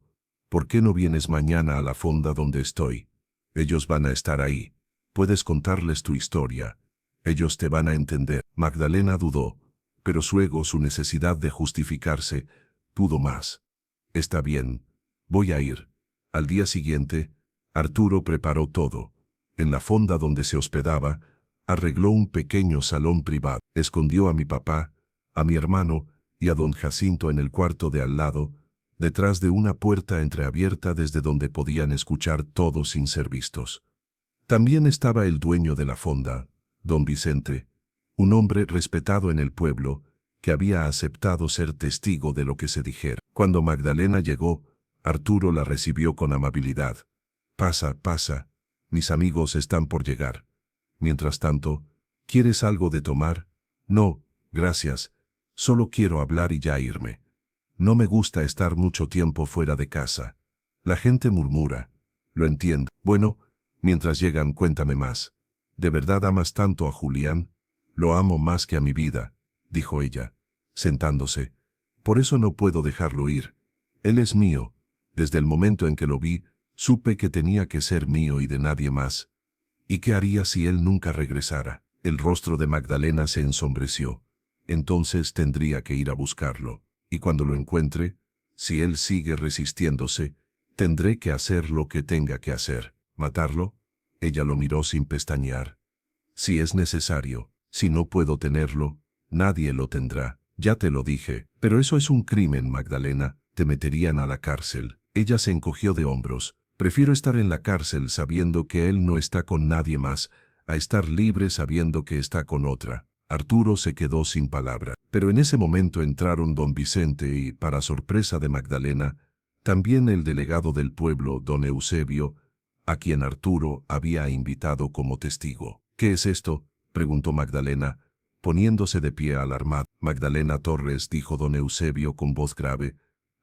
¿Por qué no vienes mañana a la fonda donde estoy? Ellos van a estar ahí. Puedes contarles tu historia. Ellos te van a entender. Magdalena dudó, pero luego su necesidad de justificarse pudo más. Está bien, voy a ir. Al día siguiente, Arturo preparó todo. En la fonda donde se hospedaba, arregló un pequeño salón privado. Escondió a mi papá, a mi hermano y a don Jacinto en el cuarto de al lado, detrás de una puerta entreabierta desde donde podían escuchar todo sin ser vistos. También estaba el dueño de la fonda, don Vicente, un hombre respetado en el pueblo, que había aceptado ser testigo de lo que se dijera. Cuando Magdalena llegó, Arturo la recibió con amabilidad. Pasa, pasa, mis amigos están por llegar. Mientras tanto, ¿quieres algo de tomar? No, gracias, solo quiero hablar y ya irme. No me gusta estar mucho tiempo fuera de casa. La gente murmura. Lo entiendo. Bueno, mientras llegan, cuéntame más. ¿De verdad amas tanto a Julián? Lo amo más que a mi vida, dijo ella, sentándose. Por eso no puedo dejarlo ir. Él es mío. Desde el momento en que lo vi, supe que tenía que ser mío y de nadie más. ¿Y qué haría si él nunca regresara? El rostro de Magdalena se ensombreció. Entonces tendría que ir a buscarlo. Y cuando lo encuentre, si él sigue resistiéndose, tendré que hacer lo que tenga que hacer. ¿Matarlo? Ella lo miró sin pestañear. Si es necesario, si no puedo tenerlo, nadie lo tendrá. Ya te lo dije. Pero eso es un crimen, Magdalena. Te meterían a la cárcel. Ella se encogió de hombros. Prefiero estar en la cárcel sabiendo que él no está con nadie más, a estar libre sabiendo que está con otra. Arturo se quedó sin palabra. Pero en ese momento entraron don Vicente y, para sorpresa de Magdalena, también el delegado del pueblo, don Eusebio, a quien Arturo había invitado como testigo. ¿Qué es esto?, preguntó Magdalena, poniéndose de pie alarmada. Magdalena Torres, dijo don Eusebio con voz grave,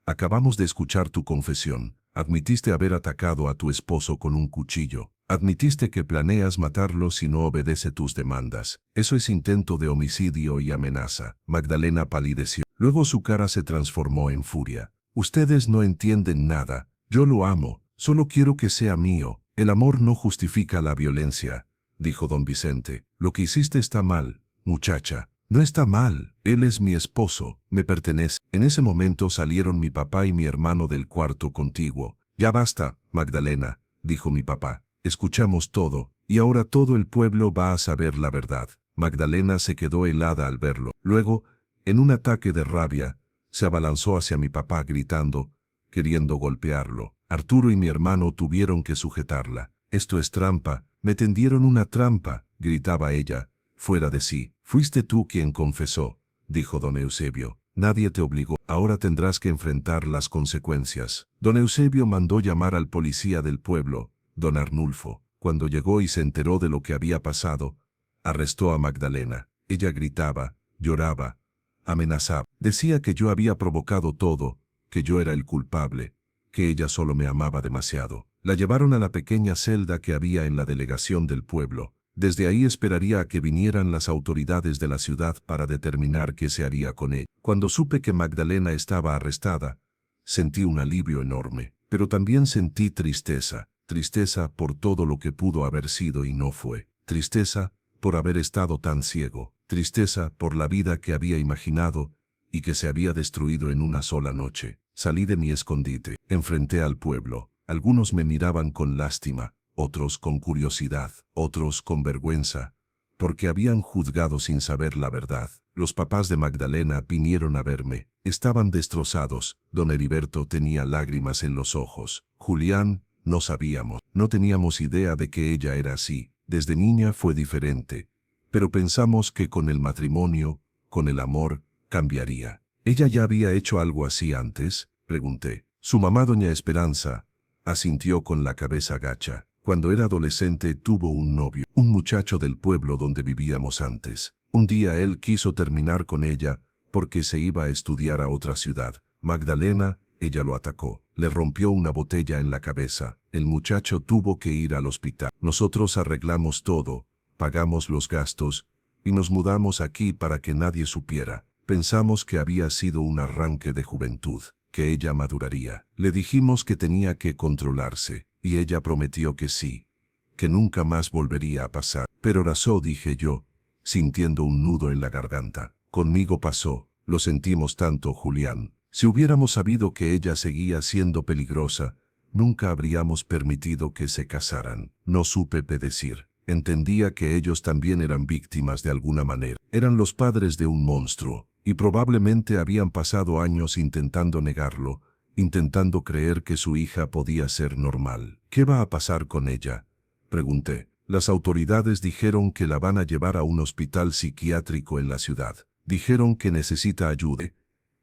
acabamos de escuchar tu confesión. Admitiste haber atacado a tu esposo con un cuchillo. Admitiste que planeas matarlo si no obedece tus demandas. Eso es intento de homicidio y amenaza. Magdalena palideció. Luego su cara se transformó en furia. Ustedes no entienden nada. Yo lo amo. Solo quiero que sea mío. El amor no justifica la violencia, dijo don Vicente. Lo que hiciste está mal, muchacha. No está mal, él es mi esposo, me pertenece. En ese momento salieron mi papá y mi hermano del cuarto contiguo. Ya basta, Magdalena, dijo mi papá. Escuchamos todo, y ahora todo el pueblo va a saber la verdad. Magdalena se quedó helada al verlo. Luego, en un ataque de rabia, se abalanzó hacia mi papá gritando, queriendo golpearlo. Arturo y mi hermano tuvieron que sujetarla. Esto es trampa, me tendieron una trampa, gritaba ella, fuera de sí. Fuiste tú quien confesó, dijo don Eusebio. Nadie te obligó, ahora tendrás que enfrentar las consecuencias. Don Eusebio mandó llamar al policía del pueblo, don Arnulfo. Cuando llegó y se enteró de lo que había pasado, arrestó a Magdalena. Ella gritaba, lloraba, amenazaba. Decía que yo había provocado todo, que yo era el culpable, que ella solo me amaba demasiado. La llevaron a la pequeña celda que había en la delegación del pueblo. Desde ahí esperaría a que vinieran las autoridades de la ciudad para determinar qué se haría con ella. Cuando supe que Magdalena estaba arrestada, sentí un alivio enorme, pero también sentí tristeza. Tristeza por todo lo que pudo haber sido y no fue. Tristeza por haber estado tan ciego. Tristeza por la vida que había imaginado y que se había destruido en una sola noche. Salí de mi escondite, enfrenté al pueblo. Algunos me miraban con lástima, otros con curiosidad, otros con vergüenza, porque habían juzgado sin saber la verdad. Los papás de Magdalena vinieron a verme. Estaban destrozados. Don Heriberto tenía lágrimas en los ojos. Julián, no sabíamos, no teníamos idea de que ella era así. Desde niña fue diferente, pero pensamos que con el matrimonio, con el amor, cambiaría. ¿Ella ya había hecho algo así antes?, pregunté. Su mamá, doña Esperanza, asintió con la cabeza gacha. Cuando era adolescente tuvo un novio, un muchacho del pueblo donde vivíamos antes. Un día él quiso terminar con ella porque se iba a estudiar a otra ciudad. Magdalena, ella lo atacó. Le rompió una botella en la cabeza. El muchacho tuvo que ir al hospital. Nosotros arreglamos todo, pagamos los gastos y nos mudamos aquí para que nadie supiera. Pensamos que había sido un arranque de juventud, que ella maduraría. Le dijimos que tenía que controlarse, y ella prometió que sí, que nunca más volvería a pasar. Pero razó, dije yo, sintiendo un nudo en la garganta. Conmigo pasó, lo sentimos tanto, Julián. Si hubiéramos sabido que ella seguía siendo peligrosa, nunca habríamos permitido que se casaran. No supe qué decir. Entendía que ellos también eran víctimas de alguna manera. Eran los padres de un monstruo, y probablemente habían pasado años intentando negarlo, intentando creer que su hija podía ser normal. ¿Qué va a pasar con ella?, pregunté. Las autoridades dijeron que la van a llevar a un hospital psiquiátrico en la ciudad. Dijeron que necesita ayuda,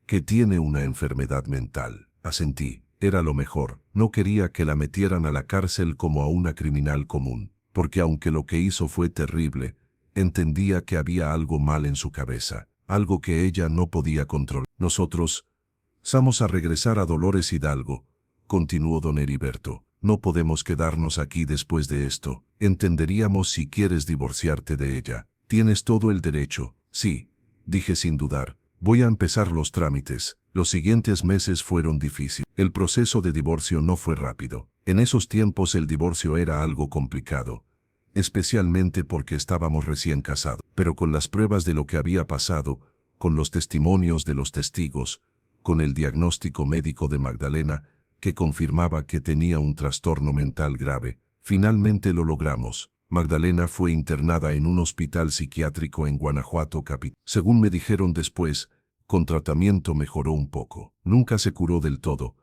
que tiene una enfermedad mental. Asentí. Era lo mejor. No quería que la metieran a la cárcel como a una criminal común, porque aunque lo que hizo fue terrible, entendía que había algo mal en su cabeza, algo que ella no podía controlar. Nosotros vamos a regresar a Dolores Hidalgo, continuó don Heriberto. No podemos quedarnos aquí después de esto. Entenderíamos si quieres divorciarte de ella. Tienes todo el derecho. Sí, dije sin dudar. Voy a empezar los trámites. Los siguientes meses fueron difíciles. El proceso de divorcio no fue rápido. En esos tiempos el divorcio era algo complicado, especialmente porque estábamos recién casados. Pero con las pruebas de lo que había pasado, con los testimonios de los testigos, con el diagnóstico médico de Magdalena, que confirmaba que tenía un trastorno mental grave, finalmente lo logramos. Magdalena fue internada en un hospital psiquiátrico en Guanajuato capital. Según me dijeron después, con tratamiento mejoró un poco. Nunca se curó del todo,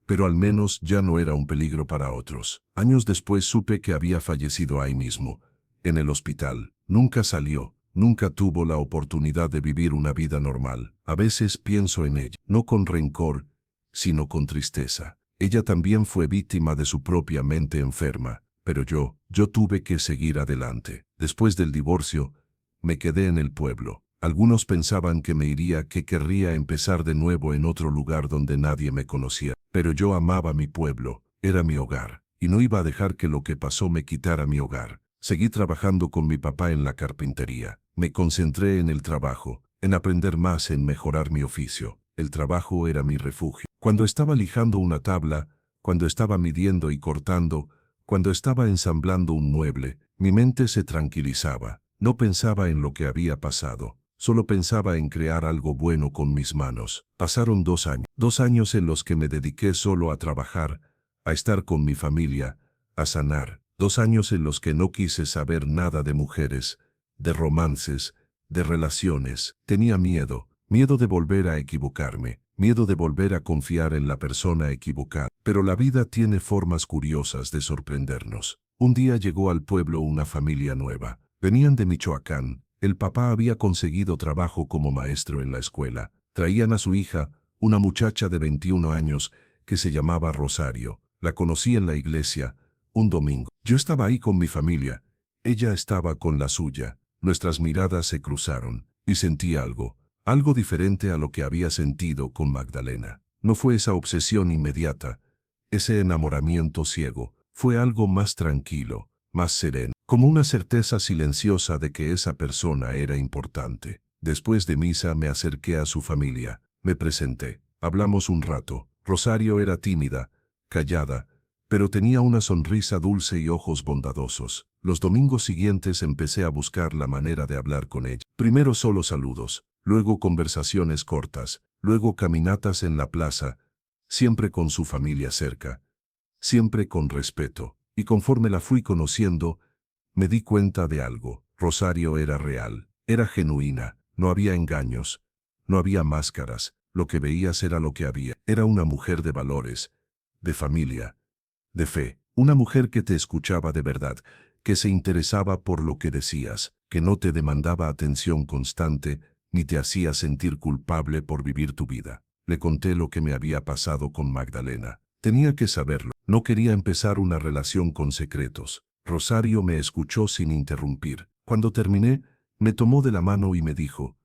pero al menos ya no era un peligro para otros. Años después supe que había fallecido ahí mismo, en el hospital. Nunca salió, nunca tuvo la oportunidad de vivir una vida normal. A veces pienso en ella, no con rencor, sino con tristeza. Ella también fue víctima de su propia mente enferma, pero yo tuve que seguir adelante. Después del divorcio, me quedé en el pueblo. Algunos pensaban que me iría, que querría empezar de nuevo en otro lugar donde nadie me conocía. Pero yo amaba mi pueblo, era mi hogar, y no iba a dejar que lo que pasó me quitara mi hogar. Seguí trabajando con mi papá en la carpintería. Me concentré en el trabajo, en aprender más, en mejorar mi oficio. El trabajo era mi refugio. Cuando estaba lijando una tabla, cuando estaba midiendo y cortando, cuando estaba ensamblando un mueble, mi mente se tranquilizaba. No pensaba en lo que había pasado. Solo pensaba en crear algo bueno con mis manos. Pasaron 2 años. 2 años en los que me dediqué solo a trabajar, a estar con mi familia, a sanar. 2 años en los que no quise saber nada de mujeres, de romances, de relaciones. Tenía miedo. Miedo de volver a equivocarme. Miedo de volver a confiar en la persona equivocada. Pero la vida tiene formas curiosas de sorprendernos. Un día llegó al pueblo una familia nueva. Venían de Michoacán. El papá había conseguido trabajo como maestro en la escuela. Traían a su hija, una muchacha de 21 años, que se llamaba Rosario. La conocí en la iglesia, un domingo. Yo estaba ahí con mi familia. Ella estaba con la suya. Nuestras miradas se cruzaron, y sentí algo. Algo diferente a lo que había sentido con Magdalena. No fue esa obsesión inmediata, ese enamoramiento ciego. Fue algo más tranquilo, más sereno, como una certeza silenciosa de que esa persona era importante. Después de misa me acerqué a su familia, me presenté, hablamos un rato. Rosario era tímida, callada, pero tenía una sonrisa dulce y ojos bondadosos. Los domingos siguientes empecé a buscar la manera de hablar con ella. Primero solo saludos, luego conversaciones cortas, luego caminatas en la plaza, siempre con su familia cerca, siempre con respeto. Y conforme la fui conociendo, me di cuenta de algo. Rosario era real, era genuina, no había engaños, no había máscaras. Lo que veías era lo que había. Era una mujer de valores, de familia, de fe. Una mujer que te escuchaba de verdad, que se interesaba por lo que decías, que no te demandaba atención constante, ni te hacía sentir culpable por vivir tu vida. Le conté lo que me había pasado con Magdalena. Tenía que saberlo. No quería empezar una relación con secretos. Rosario me escuchó sin interrumpir. Cuando terminé, me tomó de la mano y me dijo: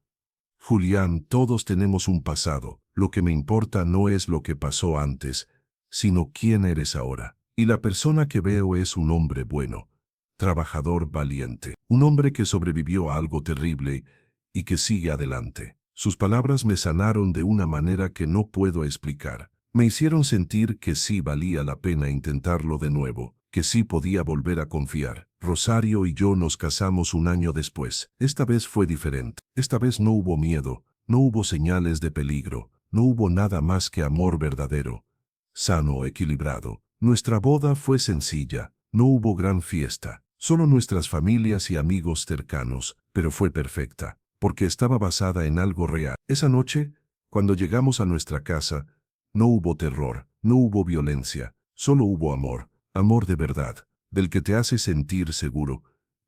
Julián, todos tenemos un pasado. Lo que me importa no es lo que pasó antes, sino quién eres ahora. Y la persona que veo es un hombre bueno, trabajador, valiente. Un hombre que sobrevivió a algo terrible y que sigue adelante. Sus palabras me sanaron de una manera que no puedo explicar. Me hicieron sentir que sí valía la pena intentarlo de nuevo, que sí podía volver a confiar. Rosario y yo nos casamos un año después. Esta vez fue diferente. Esta vez no hubo miedo, no hubo señales de peligro, no hubo nada más que amor verdadero, sano, equilibrado. Nuestra boda fue sencilla, no hubo gran fiesta, solo nuestras familias y amigos cercanos, pero fue perfecta, porque estaba basada en algo real. Esa noche, cuando llegamos a nuestra casa, no hubo terror, no hubo violencia, solo hubo amor, amor de verdad, del que te hace sentir seguro,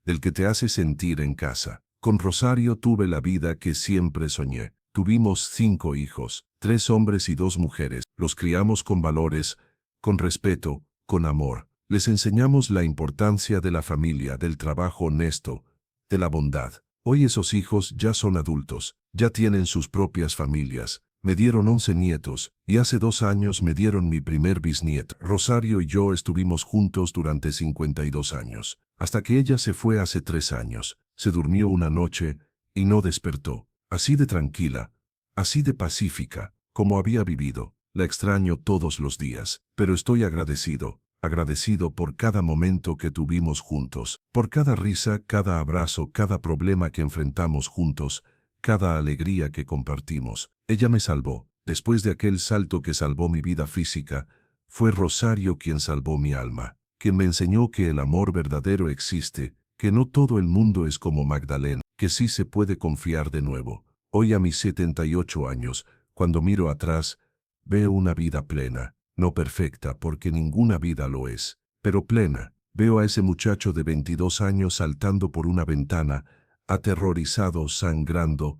del que te hace sentir en casa. Con Rosario tuve la vida que siempre soñé. Tuvimos 5 hijos, 3 hombres y 2 mujeres. Los criamos con valores, con respeto, con amor. Les enseñamos la importancia de la familia, del trabajo honesto, de la bondad. Hoy esos hijos ya son adultos, ya tienen sus propias familias. Me dieron 11 nietos, y hace 2 años me dieron mi primer bisnieto. Rosario y yo estuvimos juntos durante 52 años, hasta que ella se fue hace 3 años. Se durmió una noche, y no despertó. Así de tranquila, así de pacífica, como había vivido. La extraño todos los días, pero estoy agradecido, agradecido por cada momento que tuvimos juntos, por cada risa, cada abrazo, cada problema que enfrentamos juntos, cada alegría que compartimos. Ella me salvó. Después de aquel salto que salvó mi vida física, fue Rosario quien salvó mi alma, quien me enseñó que el amor verdadero existe, que no todo el mundo es como Magdalena, que sí se puede confiar de nuevo. Hoy a mis 78 años, cuando miro atrás, veo una vida plena, no perfecta porque ninguna vida lo es, pero plena. Veo a ese muchacho de 22 años saltando por una ventana, aterrorizado, sangrando,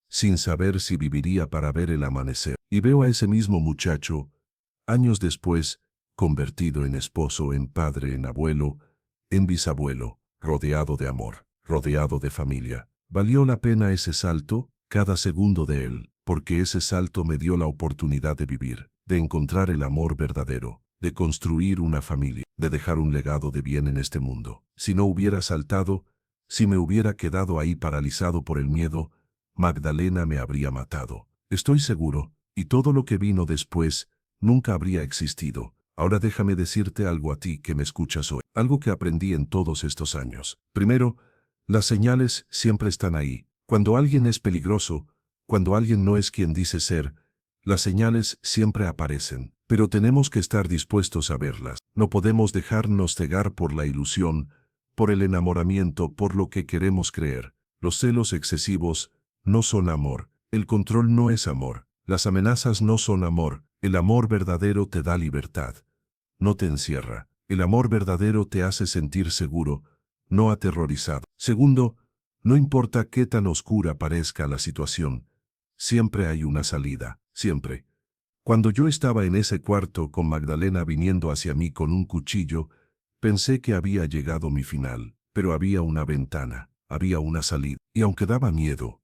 sin saber si viviría para ver el amanecer. Y veo a ese mismo muchacho, años después, convertido en esposo, en padre, en abuelo, en bisabuelo, rodeado de amor, rodeado de familia. ¿Valió la pena ese salto? Cada segundo de él, porque ese salto me dio la oportunidad de vivir, de encontrar el amor verdadero, de construir una familia, de dejar un legado de bien en este mundo. Si no hubiera saltado, si me hubiera quedado ahí paralizado por el miedo, Magdalena me habría matado. Estoy seguro, y todo lo que vino después nunca habría existido. Ahora déjame decirte algo a ti que me escuchas hoy, algo que aprendí en todos estos años. Primero, las señales siempre están ahí, Cuando alguien es peligroso, cuando alguien no es quien dice ser, las señales siempre aparecen, pero tenemos que estar dispuestos a verlas. No podemos dejarnos cegar por la ilusión, por el enamoramiento, por lo que queremos creer. Los celos excesivos no son amor, el control no es amor, las amenazas no son amor, el amor verdadero te da libertad, no te encierra. El amor verdadero te hace sentir seguro, no aterrorizado. Segundo, no importa qué tan oscura parezca la situación, siempre hay una salida, siempre. Cuando yo estaba en ese cuarto con Magdalena viniendo hacia mí con un cuchillo, pensé que había llegado mi final, pero había una ventana, había una salida. Y aunque daba miedo,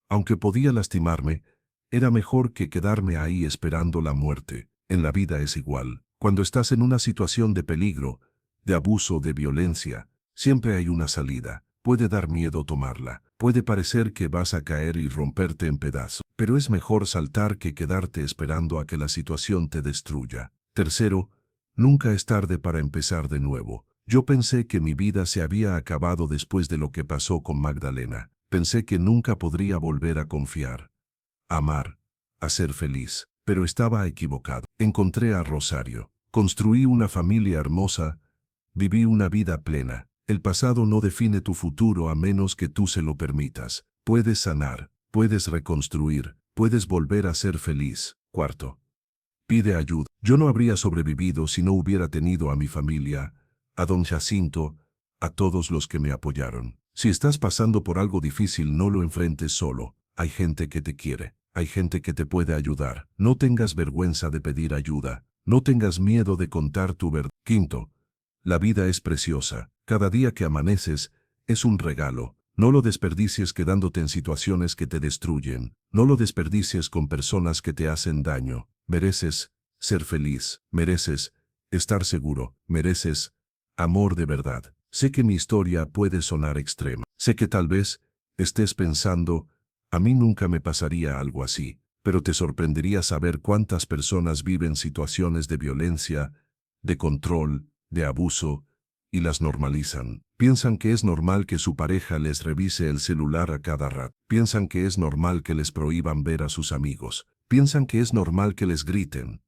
aunque podía lastimarme, era mejor que quedarme ahí esperando la muerte. En la vida es igual. Cuando estás en una situación de peligro, de abuso, de violencia, siempre hay una salida. Puede dar miedo tomarla. Puede parecer que vas a caer y romperte en pedazos. Pero es mejor saltar que quedarte esperando a que la situación te destruya. Tercero, nunca es tarde para empezar de nuevo. Yo pensé que mi vida se había acabado después de lo que pasó con Magdalena. Pensé que nunca podría volver a confiar, a amar, a ser feliz. Pero estaba equivocado. Encontré a Rosario. Construí una familia hermosa. Viví una vida plena. El pasado no define tu futuro a menos que tú se lo permitas. Puedes sanar, puedes reconstruir, puedes volver a ser feliz. Cuarto, pide ayuda. Yo no habría sobrevivido si no hubiera tenido a mi familia, a don Jacinto, a todos los que me apoyaron. Si estás pasando por algo difícil, no lo enfrentes solo. Hay gente que te quiere, hay gente que te puede ayudar. No tengas vergüenza de pedir ayuda, no tengas miedo de contar tu verdad. Quinto, la vida es preciosa. Cada día que amaneces es un regalo. No lo desperdicies quedándote en situaciones que te destruyen. No lo desperdicies con personas que te hacen daño. Mereces ser feliz. Mereces estar seguro. Mereces amor de verdad. Sé que mi historia puede sonar extrema. Sé que tal vez estés pensando, a mí nunca me pasaría algo así, pero te sorprendería saber cuántas personas viven situaciones de violencia, de control, de abuso, y las normalizan. Piensan que es normal que su pareja les revise el celular a cada rato. Piensan que es normal que les prohíban ver a sus amigos. Piensan que es normal que les griten,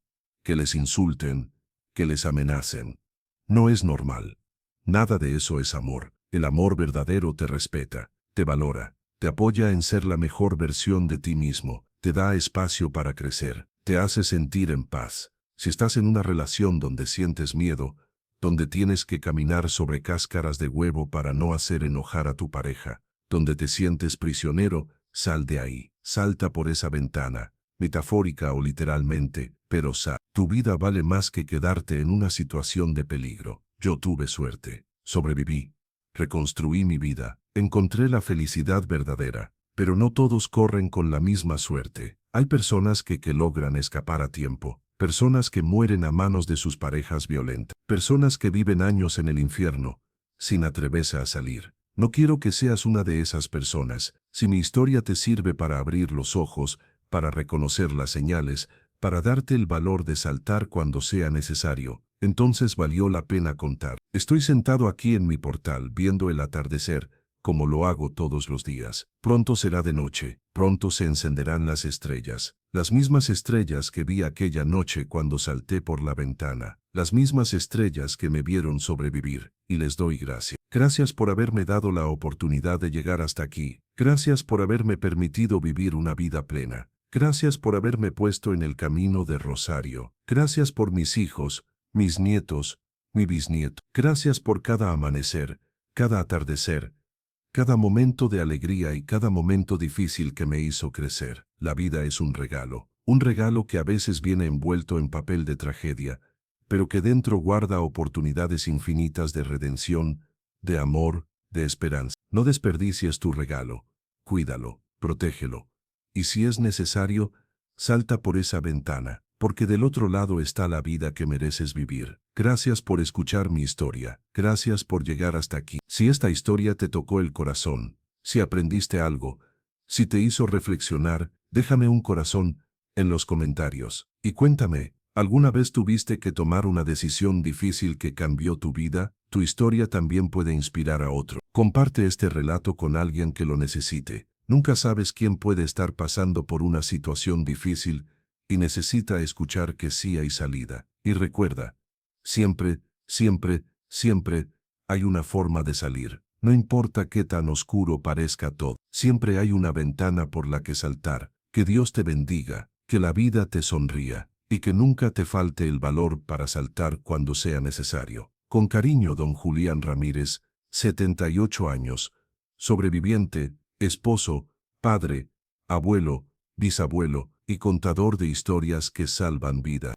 que les insulten, que les amenacen. No es normal. Nada de eso es amor. El amor verdadero te respeta, te valora, te apoya en ser la mejor versión de ti mismo, te da espacio para crecer, te hace sentir en paz. Si estás en una relación donde sientes miedo, donde tienes que caminar sobre cáscaras de huevo para no hacer enojar a tu pareja, donde te sientes prisionero, sal de ahí, salta por esa ventana, metafórica o literalmente, pero sal. Tu vida vale más que quedarte en una situación de peligro. Yo tuve suerte, sobreviví, reconstruí mi vida, encontré la felicidad verdadera, pero no todos corren con la misma suerte. Hay personas que logran escapar a tiempo. Personas que mueren a manos de sus parejas violentas. Personas que viven años en el infierno, sin atreverse a salir. No quiero que seas una de esas personas. Si mi historia te sirve para abrir los ojos, para reconocer las señales, para darte el valor de saltar cuando sea necesario, entonces valió la pena contar. Estoy sentado aquí en mi portal viendo el atardecer, como lo hago todos los días. Pronto será de noche, pronto se encenderán las estrellas. Las mismas estrellas que vi aquella noche cuando salté por la ventana. Las mismas estrellas que me vieron sobrevivir, y les doy gracias. Gracias por haberme dado la oportunidad de llegar hasta aquí. Gracias por haberme permitido vivir una vida plena. Gracias por haberme puesto en el camino de Rosario. Gracias por mis hijos, mis nietos, mi bisnieto. Gracias por cada amanecer, cada atardecer, cada momento de alegría y cada momento difícil que me hizo crecer. La vida es un regalo que a veces viene envuelto en papel de tragedia, pero que dentro guarda oportunidades infinitas de redención, de amor, de esperanza. No desperdicies tu regalo, cuídalo, protégelo, y si es necesario, salta por esa ventana, porque del otro lado está la vida que mereces vivir. Gracias por escuchar mi historia, gracias por llegar hasta aquí. Si esta historia te tocó el corazón, si aprendiste algo, si te hizo reflexionar, déjame un corazón en los comentarios. Y cuéntame, ¿alguna vez tuviste que tomar una decisión difícil que cambió tu vida? Tu historia también puede inspirar a otro. Comparte este relato con alguien que lo necesite. Nunca sabes quién puede estar pasando por una situación difícil y necesita escuchar que sí hay salida. Y recuerda, siempre, siempre, siempre hay una forma de salir. No importa qué tan oscuro parezca todo, siempre hay una ventana por la que saltar. Que Dios te bendiga, que la vida te sonría y que nunca te falte el valor para saltar cuando sea necesario. Con cariño, don Julián Ramírez, 78 años, sobreviviente, esposo, padre, abuelo, bisabuelo y contador de historias que salvan vidas.